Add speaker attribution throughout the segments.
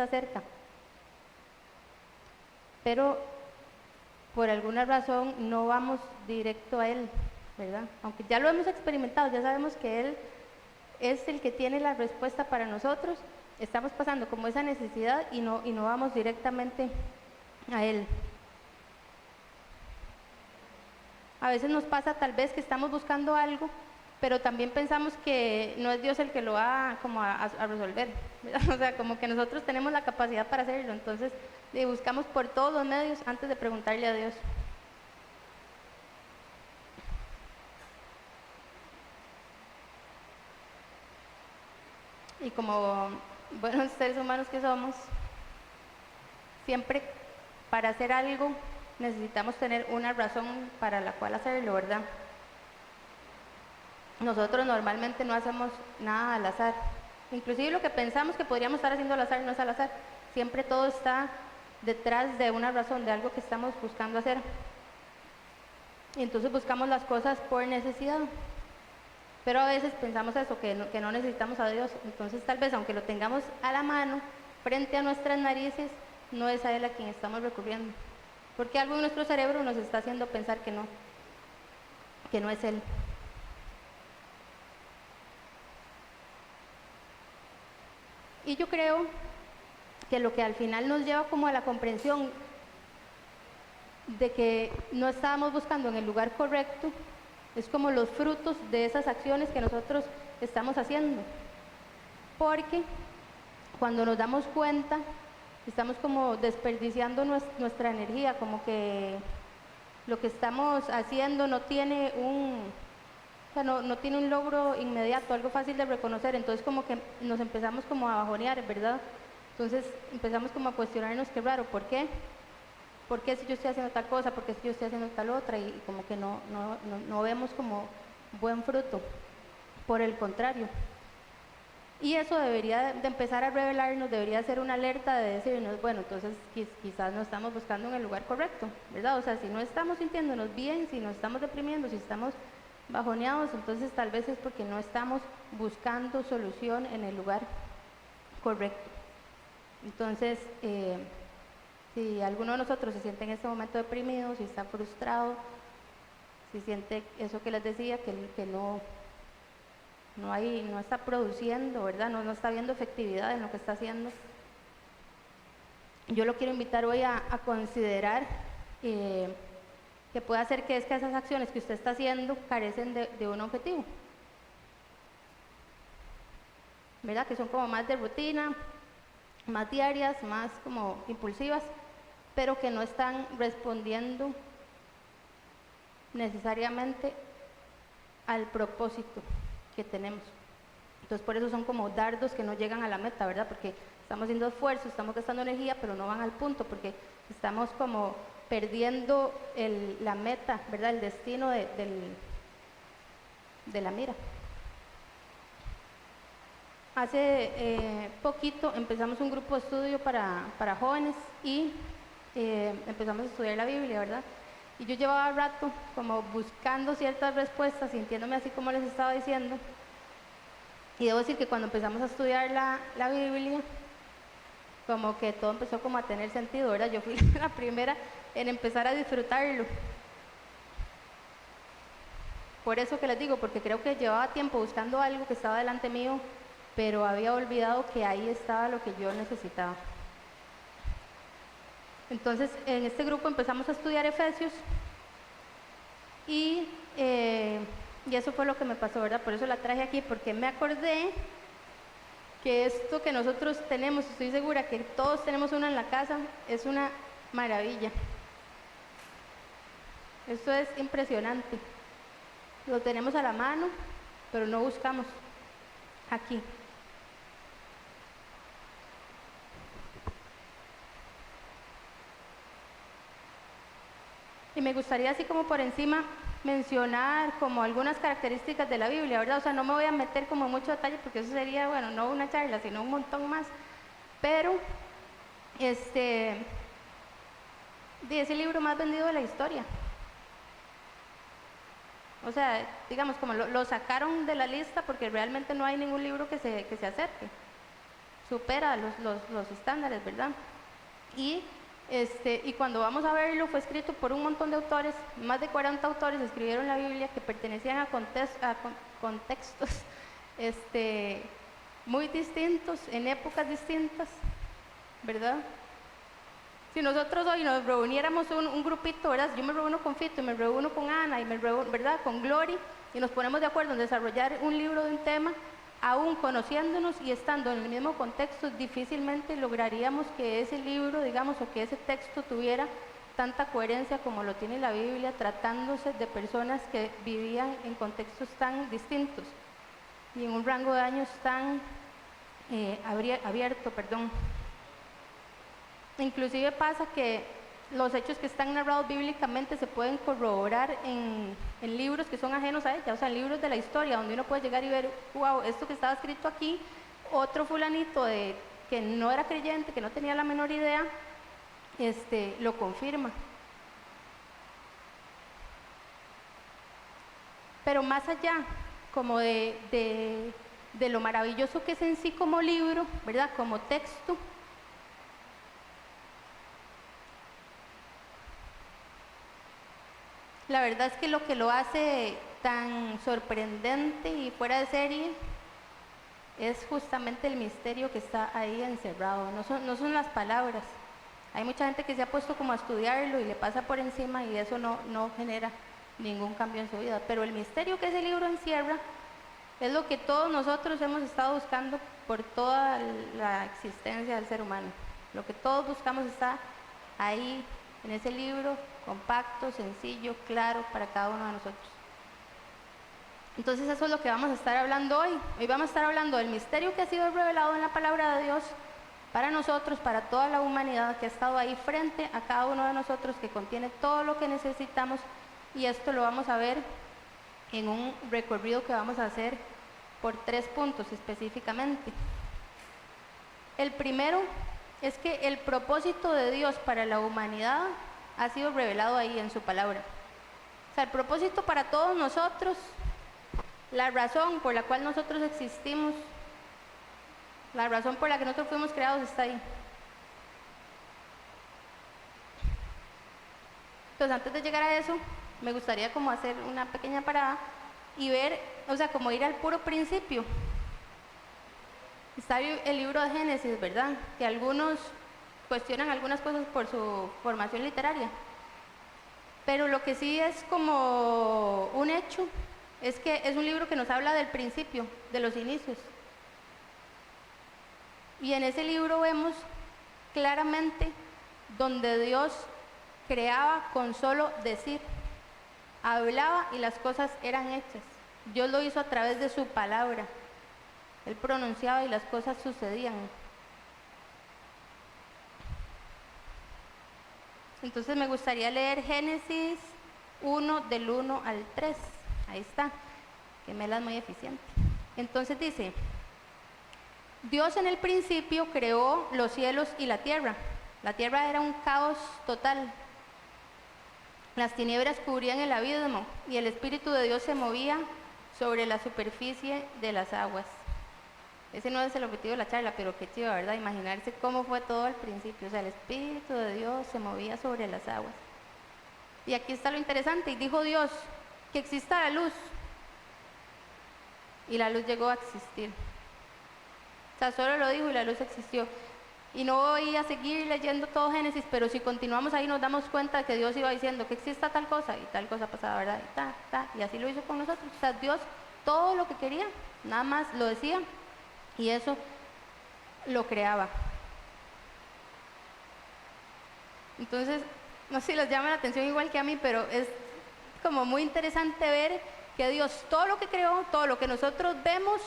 Speaker 1: está cerca, pero por alguna razón no vamos directo a Él, ¿verdad? Aunque ya lo hemos experimentado, ya sabemos que Él es el que tiene la respuesta para nosotros, estamos pasando como esa necesidad y no vamos directamente a Él. A veces nos pasa tal vez que estamos buscando algo, pero también pensamos que no es Dios el que lo va como a resolver, ¿verdad? O sea, como que nosotros tenemos la capacidad para hacerlo, entonces buscamos por todos los medios antes de preguntarle a Dios. Y como buenos seres humanos que somos, siempre para hacer algo necesitamos tener una razón para la cual hacerlo, ¿verdad? Nosotros normalmente no hacemos nada al azar. Inclusive lo que pensamos que podríamos estar haciendo al azar no es al azar. Siempre todo está detrás de una razón, de algo que estamos buscando hacer. Y entonces buscamos las cosas por necesidad. Pero a veces pensamos eso, que no necesitamos a Dios. Entonces tal vez aunque lo tengamos a la mano, frente a nuestras narices, no es a Él a quien estamos recurriendo. Porque algo en nuestro cerebro nos está haciendo pensar que no es Él. Y yo creo que lo que al final nos lleva como a la comprensión de que no estábamos buscando en el lugar correcto es como los frutos de esas acciones que nosotros estamos haciendo. Porque cuando nos damos cuenta, estamos como desperdiciando nuestra energía, como que lo que estamos haciendo no tiene no tiene un logro inmediato, algo fácil de reconocer, entonces como que nos empezamos como a bajonear, ¿verdad? Entonces empezamos como a cuestionarnos qué raro, ¿por qué? ¿Por qué si yo estoy haciendo tal cosa? ¿Por qué si yo estoy haciendo tal otra? Y como que no vemos como buen fruto, por el contrario. Y eso debería de empezar a revelarnos, debería ser una alerta de decirnos, bueno, entonces quizás no estamos buscando en el lugar correcto, ¿verdad? O sea, si no estamos sintiéndonos bien, si nos estamos deprimiendo, si estamos bajoneados, entonces tal vez es porque no estamos buscando solución en el lugar correcto. Entonces, si alguno de nosotros se siente en este momento deprimido, si está frustrado, si siente eso que les decía, que no está produciendo, ¿verdad? No está viendo efectividad en lo que está haciendo. Yo lo quiero invitar hoy a considerar que puede ser que esas acciones que usted está haciendo carecen de un objetivo, ¿verdad? Que son como más de rutina, más diarias, más como impulsivas, pero que no están respondiendo necesariamente al propósito que tenemos. Entonces por eso son como dardos que no llegan a la meta, ¿verdad? Porque estamos haciendo esfuerzo, estamos gastando energía, pero no van al punto, porque estamos como perdiendo la meta, ¿verdad? El destino de la mira. Hace poquito empezamos un grupo de estudio para jóvenes y empezamos a estudiar la Biblia, ¿verdad? Y yo llevaba rato como buscando ciertas respuestas, sintiéndome así como les estaba diciendo. Y debo decir que cuando empezamos a estudiar la Biblia, como que todo empezó como a tener sentido, ¿verdad? Yo fui la primera en empezar a disfrutarlo. Por eso que les digo, porque creo que llevaba tiempo buscando algo que estaba delante mío, pero había olvidado que ahí estaba lo que yo necesitaba. Entonces, en este grupo empezamos a estudiar Efesios y eso fue lo que me pasó, ¿verdad? Por eso la traje aquí, porque me acordé que esto que nosotros tenemos, estoy segura que todos tenemos una en la casa, es una maravilla. Esto es impresionante. Lo tenemos a la mano, pero no buscamos aquí. Y me gustaría así como por encima mencionar como algunas características de la Biblia, ¿verdad? O sea, no me voy a meter como en mucho detalle porque eso sería, bueno, no una charla, sino un montón más. Pero, es el libro más vendido de la historia. O sea, digamos, como lo sacaron de la lista porque realmente no hay ningún libro que se acerque. supera los estándares, ¿verdad? Y cuando vamos a verlo, fue escrito por un montón de autores, más de 40 autores escribieron la Biblia que pertenecían a contextos muy distintos, en épocas distintas, ¿verdad? Si nosotros hoy nos reuniéramos un grupito, ¿verdad? Yo me reúno con Fito y me reúno con Ana y me reúno, ¿verdad?, con Glory, y nos ponemos de acuerdo en desarrollar un libro de un tema, aún conociéndonos y estando en el mismo contexto, difícilmente lograríamos que ese libro, digamos, o que ese texto tuviera tanta coherencia como lo tiene la Biblia, tratándose de personas que vivían en contextos tan distintos y en un rango de años tan abierto, perdón. Inclusive pasa que los hechos que están narrados bíblicamente se pueden corroborar en libros que son ajenos a ella, o sea, en libros de la historia, donde uno puede llegar y ver, wow, esto que estaba escrito aquí, otro fulanito que no era creyente, que no tenía la menor idea, lo confirma. Pero más allá, como de lo maravilloso que es en sí como libro, ¿verdad?, como texto, la verdad es que lo que lo hace tan sorprendente y fuera de serie es justamente el misterio que está ahí encerrado, no son las palabras. Hay mucha gente que se ha puesto como a estudiarlo y le pasa por encima y eso no genera ningún cambio en su vida, pero el misterio que ese libro encierra es lo que todos nosotros hemos estado buscando por toda la existencia del ser humano. Lo que todos buscamos está ahí en ese libro, compacto, sencillo, claro para cada uno de nosotros. Entonces eso es lo que vamos a estar hablando hoy. Hoy vamos a estar hablando del misterio que ha sido revelado en la palabra de Dios para nosotros, para toda la humanidad, que ha estado ahí frente a cada uno de nosotros, que contiene todo lo que necesitamos, y esto lo vamos a ver en un recorrido que vamos a hacer por 3 puntos específicamente. El primero es que el propósito de Dios para la humanidad ha sido revelado ahí en su palabra. O sea, el propósito para todos nosotros, la razón por la cual nosotros existimos, la razón por la que nosotros fuimos creados está ahí. Entonces, antes de llegar a eso, me gustaría como hacer una pequeña parada y ver, o sea, como ir al puro principio. Está el libro de Génesis, ¿verdad? Que algunos cuestionan algunas cosas por su formación literaria. Pero lo que sí es como un hecho es que es un libro que nos habla del principio, de los inicios. Y en ese libro vemos claramente donde Dios creaba con solo decir, hablaba y las cosas eran hechas. Dios lo hizo a través de su palabra. Él pronunciaba y las cosas sucedían. Entonces me gustaría leer Génesis 1 del 1 al 3. Ahí está, que me la es muy eficiente. Entonces dice: Dios en el principio creó los cielos y la tierra. La tierra era un caos total. Las tinieblas cubrían el abismo y el Espíritu de Dios se movía sobre la superficie de las aguas. Ese no es el objetivo de la charla, pero qué chido, ¿verdad? Imaginarse cómo fue todo al principio. O sea, el Espíritu de Dios se movía sobre las aguas. Y aquí está lo interesante. Y dijo Dios, que exista la luz. Y la luz llegó a existir. O sea, solo lo dijo y la luz existió. Y no voy a seguir leyendo todo Génesis, pero si continuamos ahí nos damos cuenta de que Dios iba diciendo que exista tal cosa y tal cosa pasaba, ¿verdad? Y así lo hizo con nosotros. O sea, Dios todo lo que quería, nada más lo decía y eso lo creaba. Entonces, no sé si les llama la atención igual que a mí, pero es como muy interesante ver que Dios todo lo que creó, todo lo que nosotros vemos,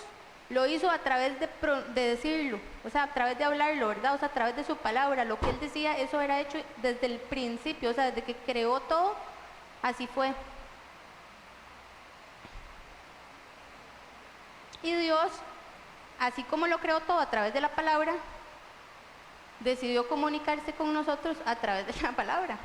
Speaker 1: lo hizo a través de decirlo, o sea, a través de hablarlo, ¿verdad? O sea, a través de su palabra, lo que Él decía, eso era hecho desde el principio, o sea, desde que creó todo, así fue. Y Dios, así como lo creó todo a través de la palabra, decidió comunicarse con nosotros a través de la palabra.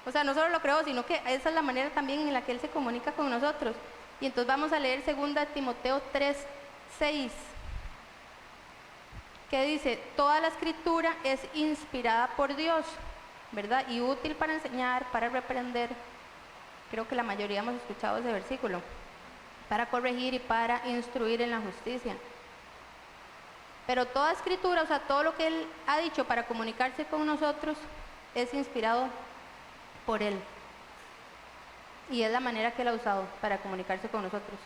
Speaker 1: O sea, no solo lo creó, sino que esa es la manera también en la que Él se comunica con nosotros. Y entonces vamos a leer 2 Timoteo 3:6. que dice, toda la escritura es inspirada por Dios, ¿verdad? Y útil para enseñar, para reprender. Creo que la mayoría hemos escuchado ese versículo. Para corregir y para instruir en la justicia. Pero toda escritura, o sea, todo lo que Él ha dicho para comunicarse con nosotros es inspirado por Él. Y es la manera que Él ha usado para comunicarse con nosotros.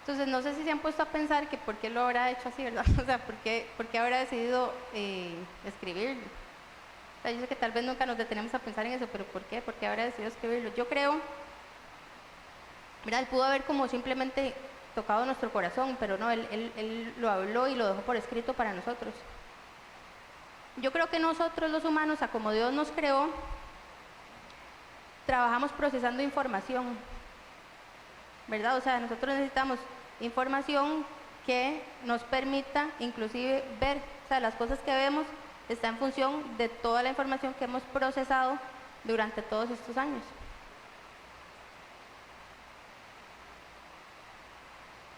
Speaker 1: Entonces, no sé si se han puesto a pensar que por qué lo habrá hecho así, ¿verdad? O sea, por qué habrá decidido escribirlo. O sea, yo sé que tal vez nunca nos detenemos a pensar en eso, pero ¿por qué? ¿Por qué habrá decidido escribirlo? Yo creo, mira, Él pudo haber como simplemente tocado nuestro corazón, pero no, él lo habló y lo dejó por escrito para nosotros. Yo creo que nosotros los humanos, a como Dios nos creó, trabajamos procesando información, ¿verdad? O sea, nosotros necesitamos información que nos permita inclusive ver, o sea, las cosas que vemos están en función de toda la información que hemos procesado durante todos estos años.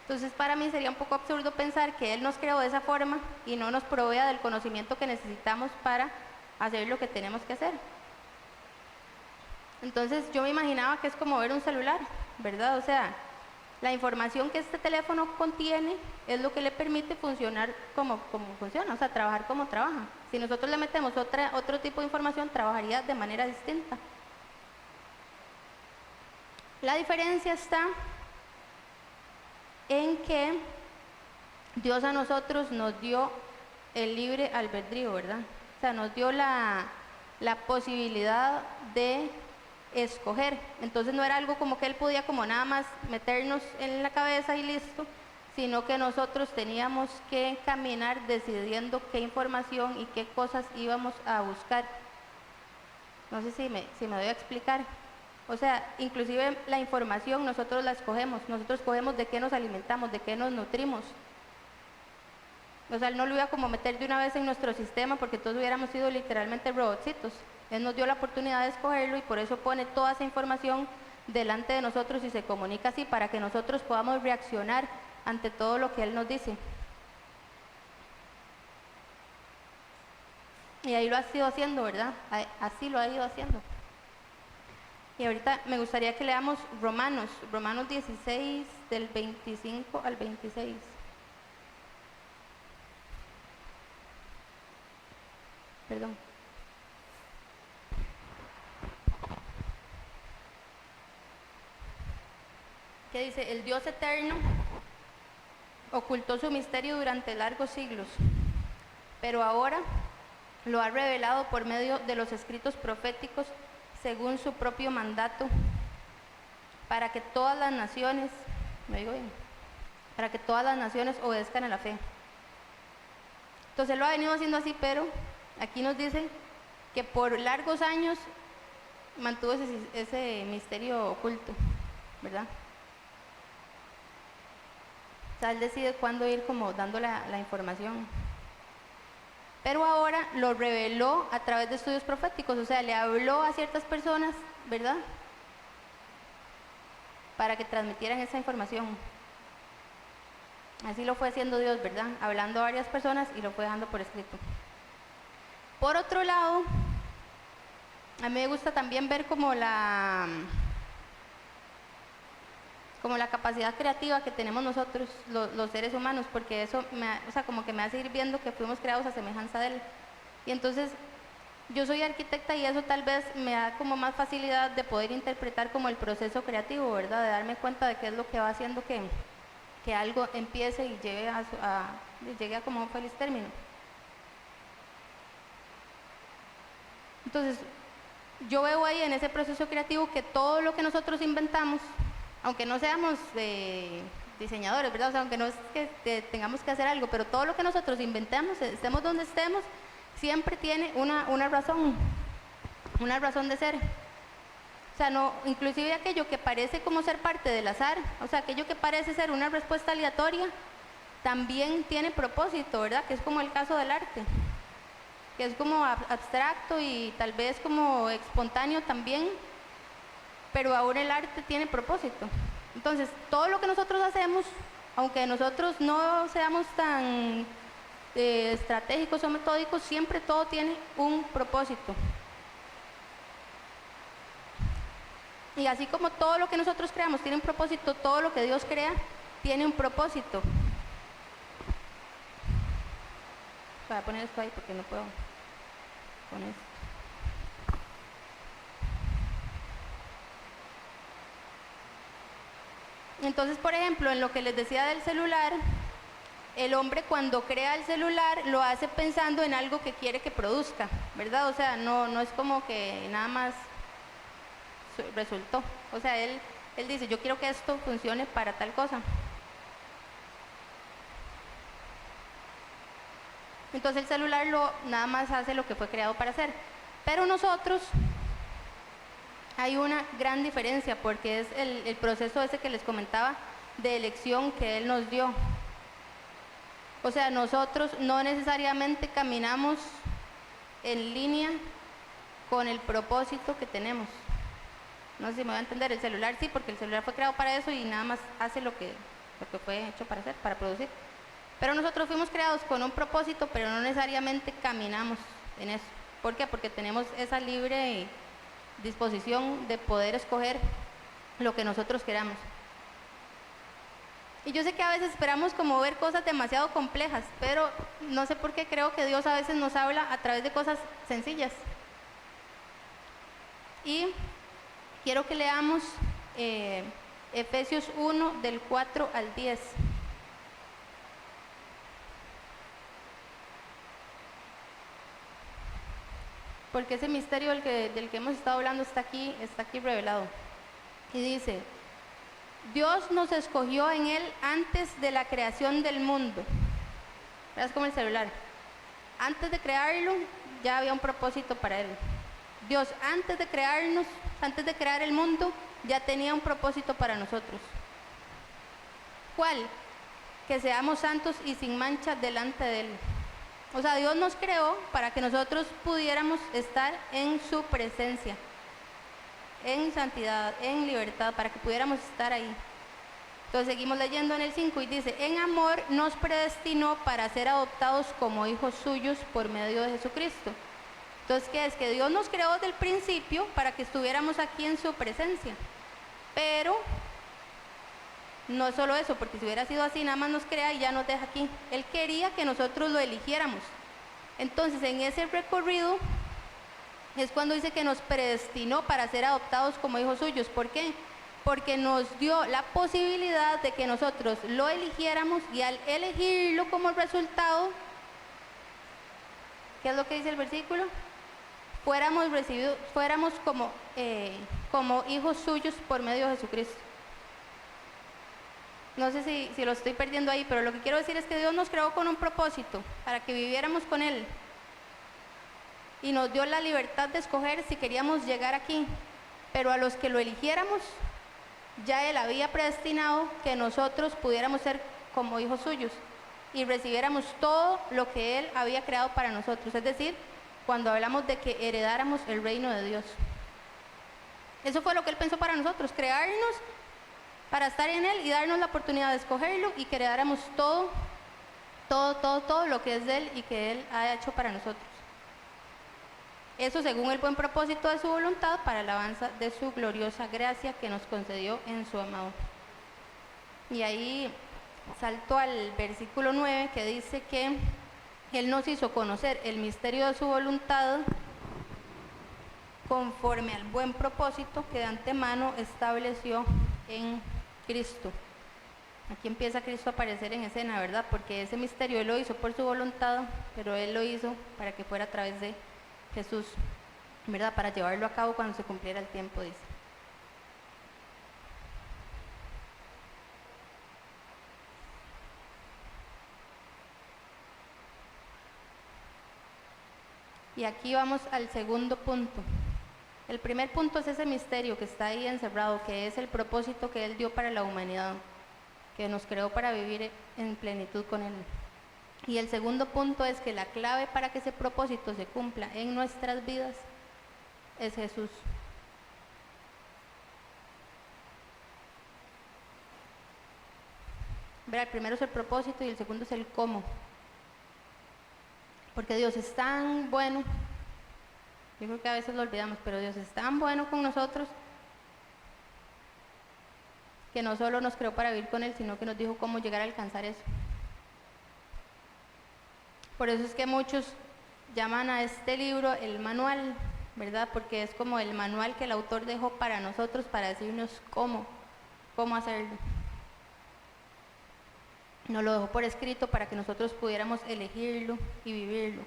Speaker 1: Entonces, para mí sería un poco absurdo pensar que Él nos creó de esa forma y no nos provea del conocimiento que necesitamos para hacer lo que tenemos que hacer. Entonces, yo me imaginaba que es como ver un celular, ¿verdad? O sea, la información que este teléfono contiene es lo que le permite funcionar como funciona, o sea, trabajar como trabaja. Si nosotros le metemos otro tipo de información, trabajaría de manera distinta. La diferencia está en que Dios a nosotros nos dio el libre albedrío, ¿verdad? O sea, nos dio la posibilidad de escoger. Entonces no era algo como que Él podía como nada más meternos en la cabeza y listo, sino que nosotros teníamos que caminar decidiendo qué información y qué cosas íbamos a buscar. No sé si me doy a explicar. O sea, inclusive la información nosotros la escogemos, nosotros escogemos de qué nos alimentamos, de qué nos nutrimos. O sea, Él no lo iba como meter de una vez en nuestro sistema porque todos hubiéramos sido literalmente robotcitos. Él nos dio la oportunidad de escogerlo y por eso pone toda esa información delante de nosotros y se comunica así para que nosotros podamos reaccionar ante todo lo que Él nos dice. Y ahí lo ha ido haciendo, ¿verdad? Así lo ha ido haciendo. Y ahorita me gustaría que leamos Romanos 16, del 25 al 26. Perdón. Que dice, el Dios eterno ocultó su misterio durante largos siglos, pero ahora lo ha revelado por medio de los escritos proféticos según su propio mandato, para que todas las naciones, ¿me digo bien? Para que todas las naciones obedezcan a la fe. Entonces Él lo ha venido haciendo así, pero aquí nos dice que por largos años mantuvo ese misterio oculto, ¿verdad? O sea, Él decide cuándo ir como dando la información. Pero ahora lo reveló a través de estudios proféticos, o sea, le habló a ciertas personas, ¿verdad? Para que transmitieran esa información. Así lo fue haciendo Dios, ¿verdad? Hablando a varias personas y lo fue dejando por escrito. Por otro lado, a mí me gusta también ver como la capacidad creativa que tenemos nosotros, los seres humanos, porque eso, o sea, como que me hace ir viendo que fuimos creados a semejanza de Él. Y entonces, yo soy arquitecta y eso tal vez me da como más facilidad de poder interpretar como el proceso creativo, ¿verdad? De darme cuenta de qué es lo que va haciendo que algo empiece y llegue a como un feliz término. Entonces, yo veo ahí en ese proceso creativo que todo lo que nosotros inventamos, aunque no seamos diseñadores, ¿verdad? O sea, aunque no es que tengamos que hacer algo, pero todo lo que nosotros inventamos, estemos donde estemos, siempre tiene una razón de ser. O sea, no, inclusive aquello que parece como ser parte del azar, o sea, aquello que parece ser una respuesta aleatoria, también tiene propósito, ¿verdad? Que es como el caso del arte, que es como abstracto y tal vez como espontáneo también, pero ahora el arte tiene propósito. Entonces, todo lo que nosotros hacemos Aunque nosotros no seamos tan estratégicos o metódicos, siempre todo tiene un propósito. Y así como todo lo que nosotros creamos tiene un propósito, todo lo que Dios crea tiene un propósito. Voy a poner esto ahí porque no puedo poner esto. Entonces, por ejemplo, en lo que les decía del celular, el hombre cuando crea el celular lo hace pensando en algo que quiere que produzca, ¿verdad? O sea, no es como que nada más resultó. O sea, él dice, yo quiero que esto funcione para tal cosa. Entonces el celular nada más hace lo que fue creado para hacer. Pero nosotros, hay una gran diferencia porque es el proceso ese que les comentaba de elección que Él nos dio. O sea, nosotros no necesariamente caminamos en línea con el propósito que tenemos. No sé si me va a entender, el celular sí, porque el celular fue creado para eso y nada más hace lo que fue hecho para hacer, para producir. Pero nosotros fuimos creados con un propósito, pero no necesariamente caminamos en eso. ¿Por qué? Porque tenemos esa libre disposición de poder escoger lo que nosotros queramos. Y yo sé que a veces esperamos como ver cosas demasiado complejas, pero no sé por qué creo que Dios a veces nos habla a través de cosas sencillas. Y quiero que leamos Efesios 1 del 4 al 10. Porque ese misterio del que hemos estado hablando está aquí revelado. Y dice, Dios nos escogió en Él antes de la creación del mundo. Es como el celular. Antes de crearlo, ya había un propósito para Él. Dios, antes de crearnos, antes de crear el mundo, ya tenía un propósito para nosotros. ¿Cuál? Que seamos santos y sin mancha delante de Él. O sea, Dios nos creó para que nosotros pudiéramos estar en su presencia, en santidad, en libertad, para que pudiéramos estar ahí. Entonces seguimos leyendo en el 5 y dice, en amor nos predestinó para ser adoptados como hijos suyos por medio de Jesucristo. Entonces, ¿qué es? Que Dios nos creó desde el principio para que estuviéramos aquí en su presencia. Pero no solo eso, porque si hubiera sido así, nada más nos crea y ya nos deja aquí. Él quería que nosotros lo eligiéramos. Entonces, en ese recorrido es cuando dice que nos predestinó para ser adoptados como hijos suyos. ¿Por qué? Porque nos dio la posibilidad de que nosotros lo eligiéramos y al elegirlo como resultado, ¿qué es lo que dice el versículo? Fuéramos como hijos suyos por medio de Jesucristo. No sé si lo estoy perdiendo ahí, pero lo que quiero decir es que Dios nos creó con un propósito, para que viviéramos con Él. Y nos dio la libertad de escoger si queríamos llegar aquí. Pero a los que lo eligiéramos, ya Él había predestinado que nosotros pudiéramos ser como hijos suyos y recibiéramos todo lo que Él había creado para nosotros. Es decir, cuando hablamos de que heredáramos el reino de Dios. Eso fue lo que Él pensó para nosotros, crearnos para estar en Él y darnos la oportunidad de escogerlo y que heredáramos todo lo que es de Él y que Él ha hecho para nosotros. Eso según el buen propósito de su voluntad para alabanza de su gloriosa gracia que nos concedió en su amado. Y ahí salto al versículo 9 que dice que Él nos hizo conocer el misterio de su voluntad conforme al buen propósito que de antemano estableció en Cristo. Aquí empieza Cristo a aparecer en escena, ¿verdad? Porque ese misterio Él lo hizo por su voluntad, pero Él lo hizo para que fuera a través de Jesús, ¿verdad? Para llevarlo a cabo cuando se cumpliera el tiempo, dice. Y aquí vamos al segundo punto. El primer punto es ese misterio que está ahí encerrado, que es el propósito que Él dio para la humanidad, que nos creó para vivir en plenitud con Él. Y el segundo punto es que la clave para que ese propósito se cumpla en nuestras vidas es Jesús. ¿verdad? El primero es el propósito y el segundo es el cómo. Porque Dios es tan bueno, yo creo que a veces lo olvidamos, pero Dios es tan bueno con nosotros que no solo nos creó para vivir con Él, sino que nos dijo cómo llegar a alcanzar eso. Por eso es que muchos llaman a este libro el manual, ¿verdad? Porque es como el manual que el autor dejó para nosotros, para decirnos cómo hacerlo. Nos lo dejó por escrito para que nosotros pudiéramos elegirlo y vivirlo.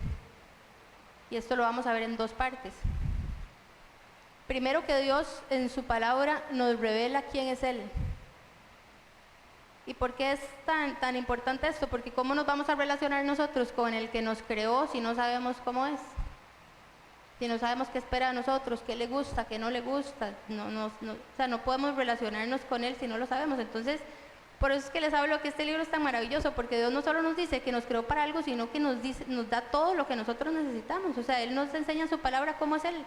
Speaker 1: Y esto lo vamos a ver en dos partes. Primero, que Dios en su palabra nos revela quién es Él. ¿Y por qué es tan importante esto? Porque ¿cómo nos vamos a relacionar nosotros con el que nos creó si no sabemos cómo es? Si no sabemos qué espera de nosotros, qué le gusta, qué no le gusta. O sea, no podemos relacionarnos con Él si no lo sabemos. Entonces, por eso es que les hablo que este libro es tan maravilloso, porque Dios no solo nos dice que nos creó para algo, sino que nos da todo lo que nosotros necesitamos. O sea, Él nos enseña en su palabra cómo es Él.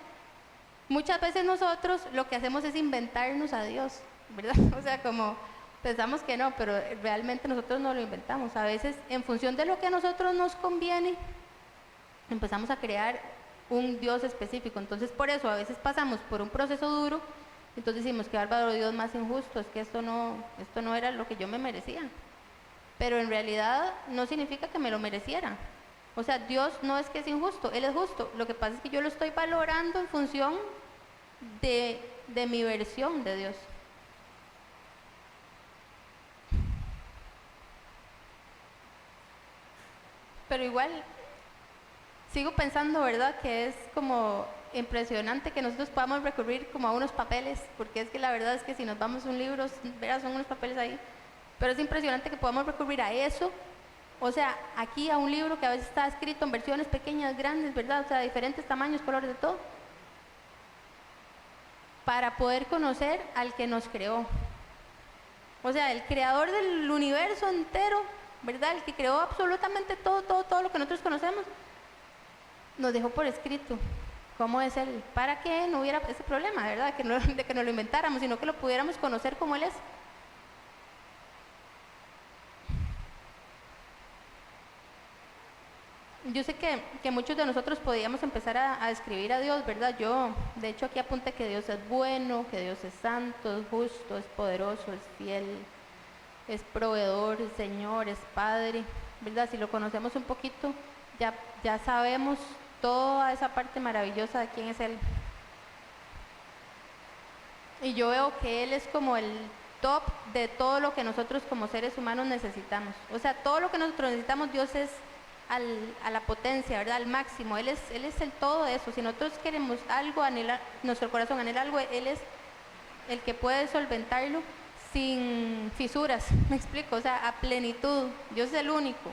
Speaker 1: Muchas veces nosotros lo que hacemos es inventarnos a Dios, ¿verdad? O sea, como pensamos que no, pero realmente nosotros no lo inventamos. A veces, en función de lo que a nosotros nos conviene, empezamos a crear un Dios específico. Entonces, por eso a veces pasamos por un proceso duro. Entonces decimos, qué bárbaro, Dios más injusto, es que esto no era lo que yo me merecía. Pero en realidad no significa que me lo mereciera. O sea, Dios no es que es injusto, Él es justo. Lo que pasa es que yo lo estoy valorando en función de mi versión de Dios. Pero igual, sigo pensando, ¿verdad?, que es como impresionante que nosotros podamos recurrir como a unos papeles, porque es que la verdad es que si nos vamos a un libro, verás, son unos papeles ahí, pero es impresionante que podamos recurrir a eso, o sea, aquí a un libro que a veces está escrito en versiones pequeñas, grandes, ¿verdad?, o sea, diferentes tamaños, colores, de todo, para poder conocer al que nos creó. O sea, el creador del universo entero, ¿verdad?, el que creó absolutamente todo lo que nosotros conocemos, nos dejó por escrito cómo es Él, para que no hubiera ese problema, ¿verdad?, de que no lo inventáramos, sino que lo pudiéramos conocer como Él es. Yo sé que muchos de nosotros podíamos empezar a describir a Dios, ¿verdad? Yo, de hecho, aquí apunté que Dios es bueno, que Dios es santo, es justo, es poderoso, es fiel, es proveedor, es Señor, es Padre, ¿verdad? Si lo conocemos un poquito, ya sabemos toda esa parte maravillosa de quién es Él. Y yo veo que Él es como el top de todo lo que nosotros como seres humanos necesitamos. O sea, todo lo que nosotros necesitamos, Dios es a la potencia, ¿verdad?, al máximo. Él es el todo de eso. Si nosotros queremos algo, nuestro corazón anhela algo, Él es el que puede solventarlo sin fisuras, me explico, o sea, a plenitud. Dios es el único.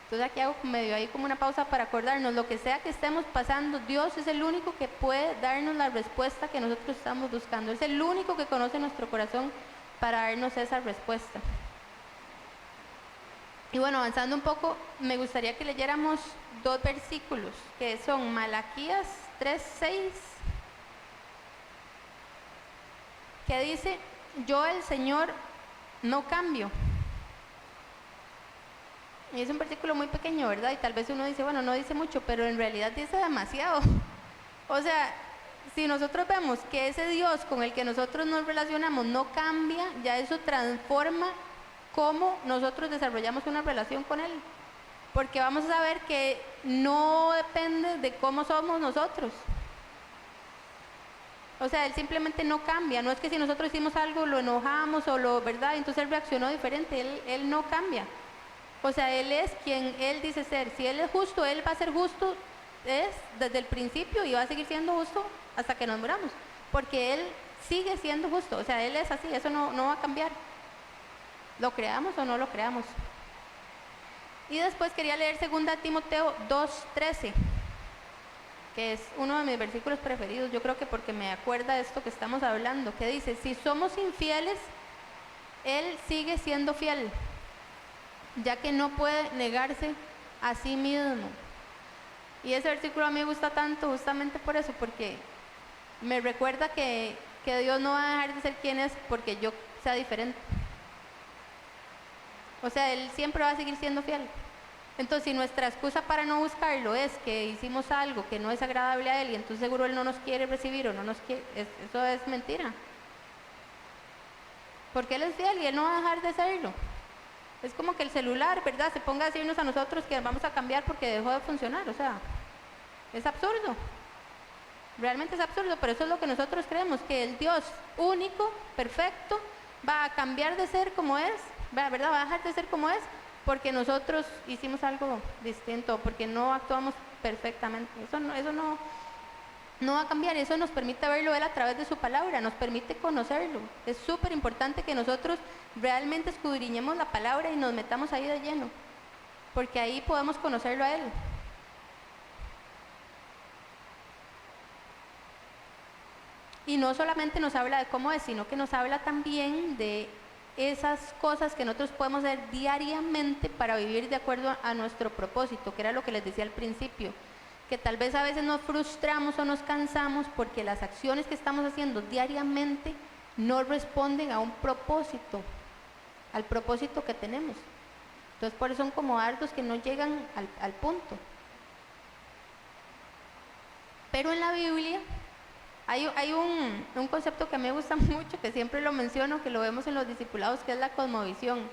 Speaker 1: Entonces aquí hago medio ahí como una pausa para acordarnos, lo que sea que estemos pasando, Dios es el único que puede darnos la respuesta que nosotros estamos buscando. Es el único que conoce nuestro corazón para darnos esa respuesta. Y bueno, avanzando un poco, me gustaría que leyéramos dos versículos, que son Malaquías 3:6, que dice, yo el Señor no cambio. Y es un versículo muy pequeño, ¿verdad? Y tal vez uno dice, bueno, no dice mucho, pero en realidad dice demasiado. O sea, si nosotros vemos que ese Dios con el que nosotros nos relacionamos no cambia, ya eso transforma cómo nosotros desarrollamos una relación con Él. Porque vamos a ver que no depende de cómo somos nosotros. O sea, Él simplemente no cambia. No es que si nosotros hicimos algo, lo enojamos o ¿verdad? Entonces Él reaccionó diferente. Él no cambia. O sea, Él es quien Él dice ser. Si Él es justo, Él va a ser justo desde el principio y va a seguir siendo justo hasta que nos muramos. Porque Él sigue siendo justo. O sea, Él es así, eso no va a cambiar. Lo creamos o no lo creamos. Y después quería leer 2 Timoteo 2:13, que es uno de mis versículos preferidos, yo creo que porque me acuerda de esto que estamos hablando, que dice, si somos infieles, Él sigue siendo fiel, ya que no puede negarse a sí mismo. Y ese versículo a mí me gusta tanto justamente por eso, porque me recuerda que Dios no va a dejar de ser quien es porque yo sea diferente. O sea, Él siempre va a seguir siendo fiel. Entonces, si nuestra excusa para no buscarlo es que hicimos algo que no es agradable a Él y entonces seguro Él no nos quiere recibir o no nos quiere, eso es mentira. Porque Él es fiel y Él no va a dejar de serlo. Es como que el celular, ¿verdad?, se ponga a decirnos a nosotros que vamos a cambiar porque dejó de funcionar. O sea, es absurdo. Realmente es absurdo, pero eso es lo que nosotros creemos, que el Dios único, perfecto, va a cambiar de ser como es, ¿verdad? Va a dejar de ser como es porque nosotros hicimos algo distinto, porque no actuamos perfectamente. Eso no va a cambiar. Eso nos permite verlo Él a través de su palabra, nos permite conocerlo. Es súper importante que nosotros realmente escudriñemos la palabra y nos metamos ahí de lleno, porque ahí podemos conocerlo a Él. Y no solamente nos habla de cómo es, sino que nos habla también de esas cosas que nosotros podemos hacer diariamente para vivir de acuerdo a nuestro propósito, que era lo que les decía al principio, que tal vez a veces nos frustramos o nos cansamos porque las acciones que estamos haciendo diariamente no responden a un propósito, al propósito que tenemos. Entonces por eso son como dardos que no llegan al punto. Pero en la Biblia hay un concepto que a mí me gusta mucho, que siempre lo menciono, que lo vemos en los discipulados, que es la cosmovisión.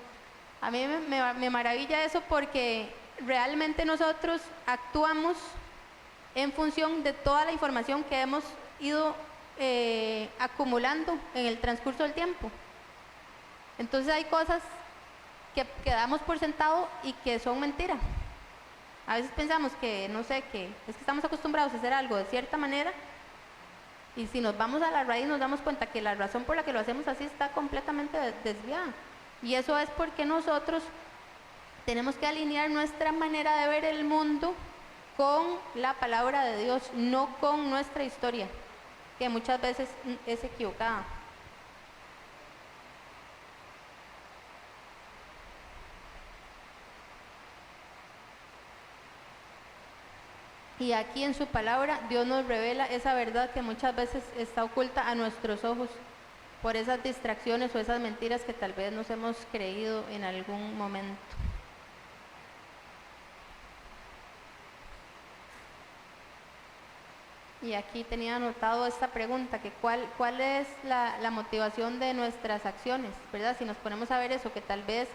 Speaker 1: A mí me maravilla eso porque realmente nosotros actuamos en función de toda la información que hemos ido acumulando en el transcurso del tiempo. Entonces hay cosas que damos por sentado y que son mentira. A veces pensamos que, no sé, que es que estamos acostumbrados a hacer algo de cierta manera, y si nos vamos a la raíz nos damos cuenta que la razón por la que lo hacemos así está completamente desviada. Y eso es porque nosotros tenemos que alinear nuestra manera de ver el mundo con la palabra de Dios, no con nuestra historia, que muchas veces es equivocada. Y aquí en su palabra Dios nos revela esa verdad que muchas veces está oculta a nuestros ojos por esas distracciones o esas mentiras que tal vez nos hemos creído en algún momento. Y aquí tenía anotado esta pregunta, que cuál es la motivación de nuestras acciones, ¿verdad? Si nos ponemos a ver eso, que tal vez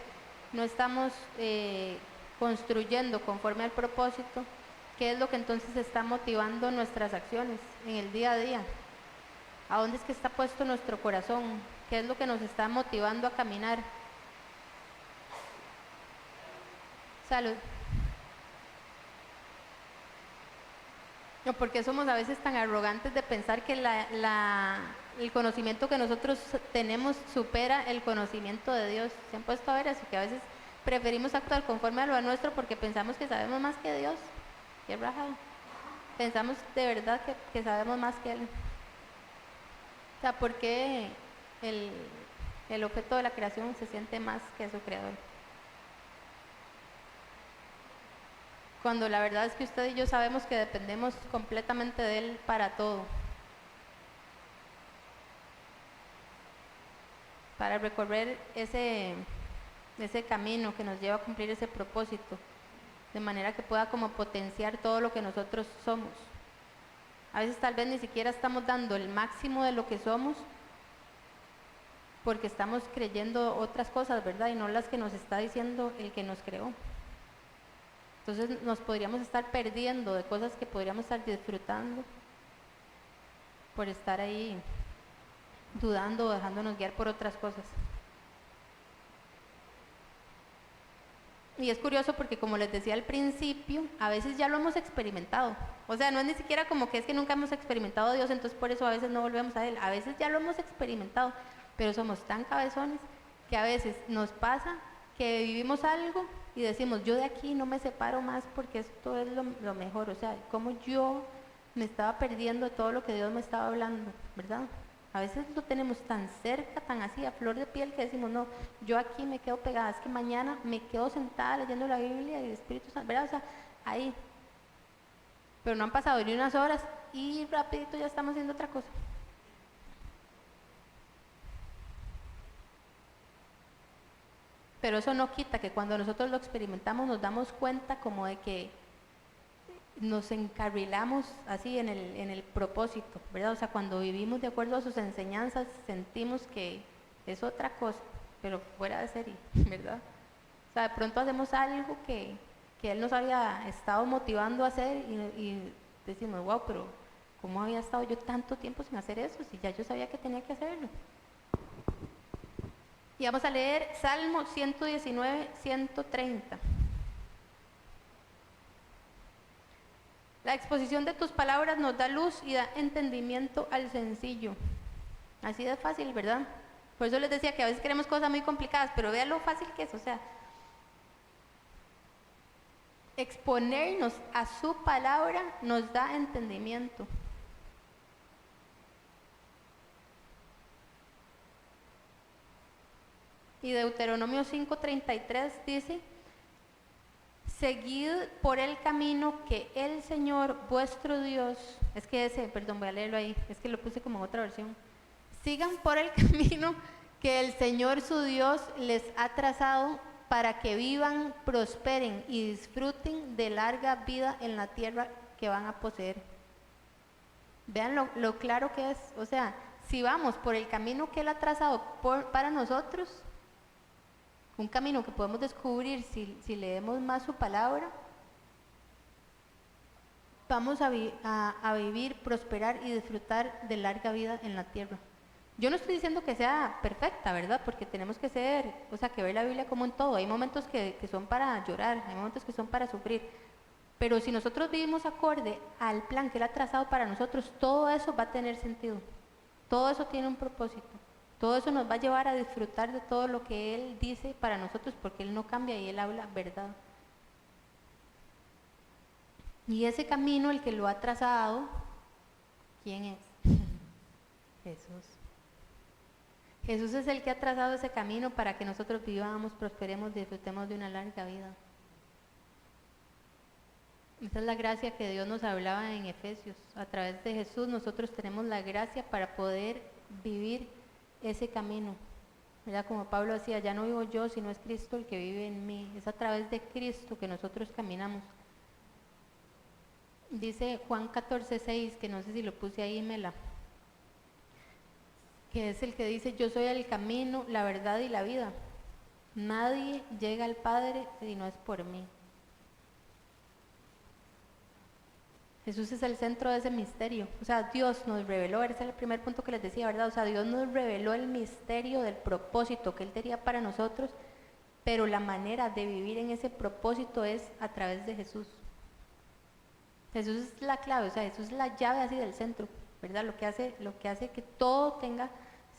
Speaker 1: no estamos construyendo conforme al propósito, ¿qué es lo que entonces está motivando nuestras acciones en el día a día? ¿A dónde es que está puesto nuestro corazón? ¿Qué es lo que nos está motivando a caminar? Salud. No, porque somos a veces tan arrogantes de pensar que el conocimiento que nosotros tenemos supera el conocimiento de Dios. ¿Se han puesto a ver eso? Que a veces preferimos actuar conforme a lo nuestro porque pensamos que sabemos más que Dios. Qué rajado. Pensamos de verdad que sabemos más que Él. O sea, ¿por qué el objeto de la creación se siente más que su creador? Cuando la verdad es que usted y yo sabemos que dependemos completamente de Él para todo. Para recorrer ese camino que nos lleva a cumplir ese propósito, de manera que pueda como potenciar todo lo que nosotros somos. A veces tal vez ni siquiera estamos dando el máximo de lo que somos porque estamos creyendo otras cosas, ¿verdad? Y no las que nos está diciendo el que nos creó. Entonces nos podríamos estar perdiendo de cosas que podríamos estar disfrutando por estar ahí dudando o dejándonos guiar por otras cosas. Y es curioso porque, como les decía al principio, a veces ya lo hemos experimentado. O sea, no es ni siquiera como que es que nunca hemos experimentado a Dios, entonces por eso a veces no volvemos a Él. A veces ya lo hemos experimentado, pero somos tan cabezones que a veces nos pasa que vivimos algo y decimos, yo de aquí no me separo más porque esto es lo mejor. O sea, como yo me estaba perdiendo de todo lo que Dios me estaba hablando, ¿verdad? A veces lo tenemos tan cerca, tan así, a flor de piel, que decimos, no, yo aquí me quedo pegada, es que mañana me quedo sentada leyendo la Biblia y el Espíritu Santo, ¿verdad? O sea, ahí. Pero no han pasado ni unas horas y rapidito ya estamos haciendo otra cosa. Pero eso no quita que cuando nosotros lo experimentamos nos damos cuenta como de que nos encarrilamos así en el propósito, ¿verdad? O sea, cuando vivimos de acuerdo a sus enseñanzas, sentimos que es otra cosa, pero fuera de serie, ¿verdad? O sea, de pronto hacemos algo que Él nos había estado motivando a hacer y decimos, wow, pero ¿cómo había estado yo tanto tiempo sin hacer eso? Si ya yo sabía que tenía que hacerlo. Y vamos a leer Salmo 119, 130. La exposición de tus palabras nos da luz y da entendimiento al sencillo. Así de fácil, ¿verdad? Por eso les decía que a veces queremos cosas muy complicadas, pero vean lo fácil que es, o sea, exponernos a su palabra nos da entendimiento. Y Deuteronomio 5:33 dice, seguid por el camino que el Señor vuestro Dios, es que ese, perdón, voy a leerlo ahí, es que lo puse como en otra versión. Sigan por el camino que el Señor su Dios les ha trazado para que vivan, prosperen y disfruten de larga vida en la tierra que van a poseer. Vean lo claro que es, o sea, si vamos por el camino que Él ha trazado para nosotros, un camino que podemos descubrir si leemos más su palabra, vamos a vivir, prosperar y disfrutar de larga vida en la tierra. Yo no estoy diciendo que sea perfecta, ¿verdad? Porque tenemos que ser, o sea, que ver la Biblia como en todo. Hay momentos que son para llorar, hay momentos que son para sufrir. Pero si nosotros vivimos acorde al plan que Él ha trazado para nosotros, todo eso va a tener sentido. Todo eso tiene un propósito. Todo eso nos va a llevar a disfrutar de todo lo que Él dice para nosotros, porque Él no cambia y Él habla verdad. Y ese camino, el que lo ha trazado, ¿quién es? Jesús. Jesús es el que ha trazado ese camino para que nosotros vivamos, prosperemos, disfrutemos de una larga vida. Esa es la gracia que Dios nos hablaba en Efesios. A través de Jesús nosotros tenemos la gracia para poder vivir ese camino. ¿Verdad? Como Pablo decía, ya no vivo yo, sino es Cristo el que vive en mí. Es a través de Cristo que nosotros caminamos. Dice Juan 14:6, que no sé si lo puse ahí, Mela, que es el que dice, yo soy el camino, la verdad y la vida. Nadie llega al Padre si no es por mí. Jesús es el centro de ese misterio. O sea, Dios nos reveló, ese es el primer punto que les decía, ¿verdad? O sea, Dios nos reveló el misterio del propósito que Él tenía para nosotros, pero la manera de vivir en ese propósito es a través de Jesús. Jesús es la clave, o sea, Jesús es la llave así del centro, ¿verdad? Lo que hace que todo tenga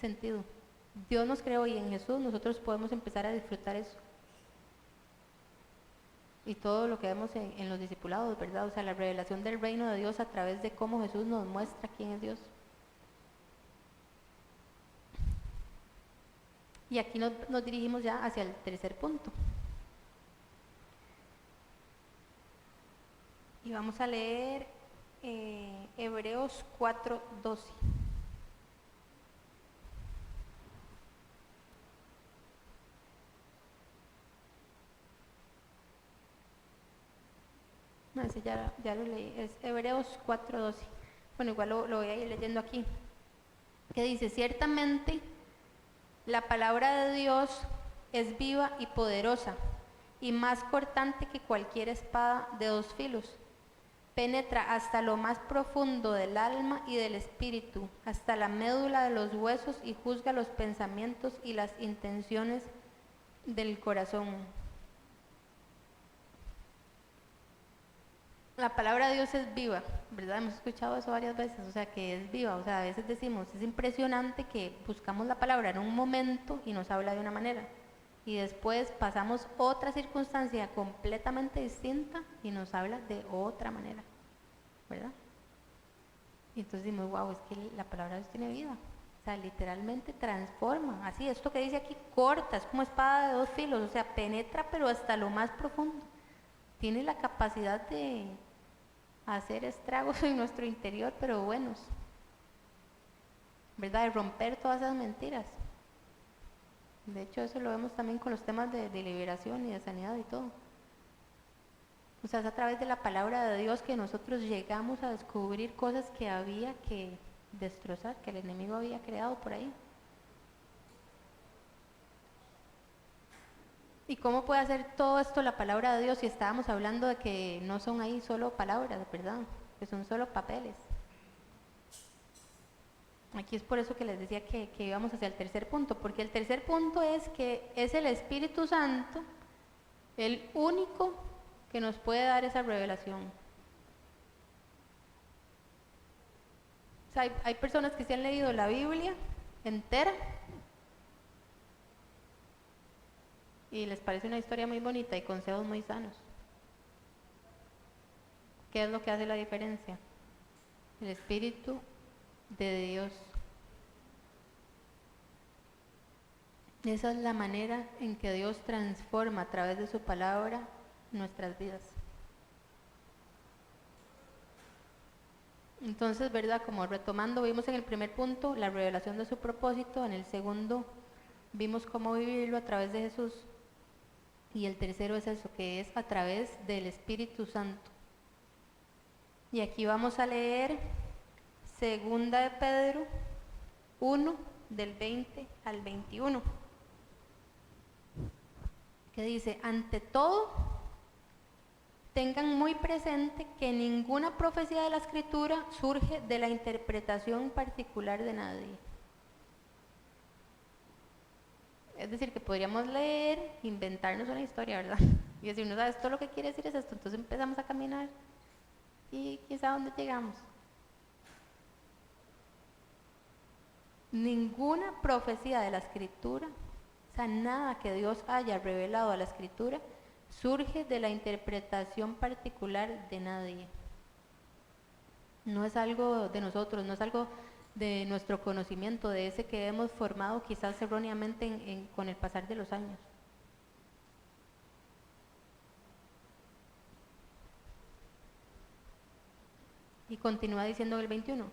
Speaker 1: sentido. Dios nos creó y en Jesús nosotros podemos empezar a disfrutar eso. Y todo lo que vemos en los discipulados, ¿verdad? O sea, la revelación del reino de Dios a través de cómo Jesús nos muestra quién es Dios. Y aquí nos dirigimos ya hacia el tercer punto. Y vamos a leer Hebreos 4:12. No, ese ya lo leí, es Hebreos 4:12. Bueno, igual lo voy a ir leyendo aquí. Que dice, ciertamente la palabra de Dios es viva y poderosa, y más cortante que cualquier espada de dos filos. Penetra hasta lo más profundo del alma y del espíritu, hasta la médula de los huesos, y juzga los pensamientos y las intenciones del corazón. La palabra de Dios es viva, ¿verdad? Hemos escuchado eso varias veces, o sea, que es viva. O sea, a veces decimos, es impresionante que buscamos la palabra en un momento y nos habla de una manera, y después pasamos otra circunstancia completamente distinta y nos habla de otra manera, ¿verdad? Y entonces decimos, wow, es que la palabra de Dios tiene vida. O sea, literalmente transforma. Así, esto que dice aquí, corta, es como espada de dos filos, o sea, penetra pero hasta lo más profundo. Tiene la capacidad de hacer estragos en nuestro interior, pero buenos, ¿verdad? De romper todas esas mentiras. De hecho, eso lo vemos también con los temas de liberación y de sanidad y todo. O sea, es a través de la palabra de Dios que nosotros llegamos a descubrir cosas que había que destrozar, que el enemigo había creado por ahí. ¿Y cómo puede hacer todo esto la palabra de Dios si estábamos hablando de que no son ahí solo palabras, ¿verdad? Que son solo papeles. Aquí es por eso que les decía que íbamos hacia el tercer punto, porque el tercer punto es que es el Espíritu Santo el único que nos puede dar esa revelación. O sea, hay personas que se han leído la Biblia entera y les parece una historia muy bonita y consejos muy sanos. ¿Qué es lo que hace la diferencia? El Espíritu de Dios. Esa es la manera en que Dios transforma a través de su palabra nuestras vidas. Entonces, ¿verdad? Como retomando, vimos en el primer punto la revelación de su propósito, en el segundo vimos cómo vivirlo a través de Jesús y el tercero es eso, que es a través del Espíritu Santo. Y aquí vamos a leer segunda de Pedro 1 del 20 al 21, que dice: ante todo, tengan muy presente que ninguna profecía de la Escritura surge de la interpretación particular de nadie. Es decir, que podríamos leer, inventarnos una historia, ¿verdad? Y decir, no sabes, todo lo que quiere decir es esto, entonces empezamos a caminar y quién sabe dónde llegamos. Ninguna profecía de la Escritura, o sea, nada que Dios haya revelado a la Escritura, surge de la interpretación particular de nadie. No es algo de nosotros, no es algo de nuestro conocimiento, de ese que hemos formado quizás erróneamente con el pasar de los años. Y continúa diciendo el 21,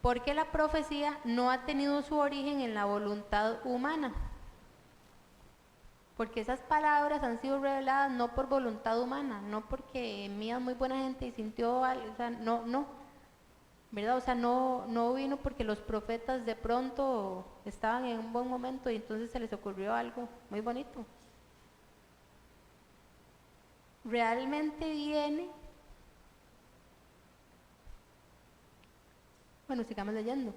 Speaker 1: porque la profecía no ha tenido su origen en la voluntad humana, porque esas palabras han sido reveladas no por voluntad humana, no porque Mía es muy buena gente y sintió algo, o sea, no, ¿verdad? O sea, no vino porque los profetas de pronto estaban en un buen momento y entonces se les ocurrió algo muy bonito. Realmente viene, bueno, sigamos leyendo,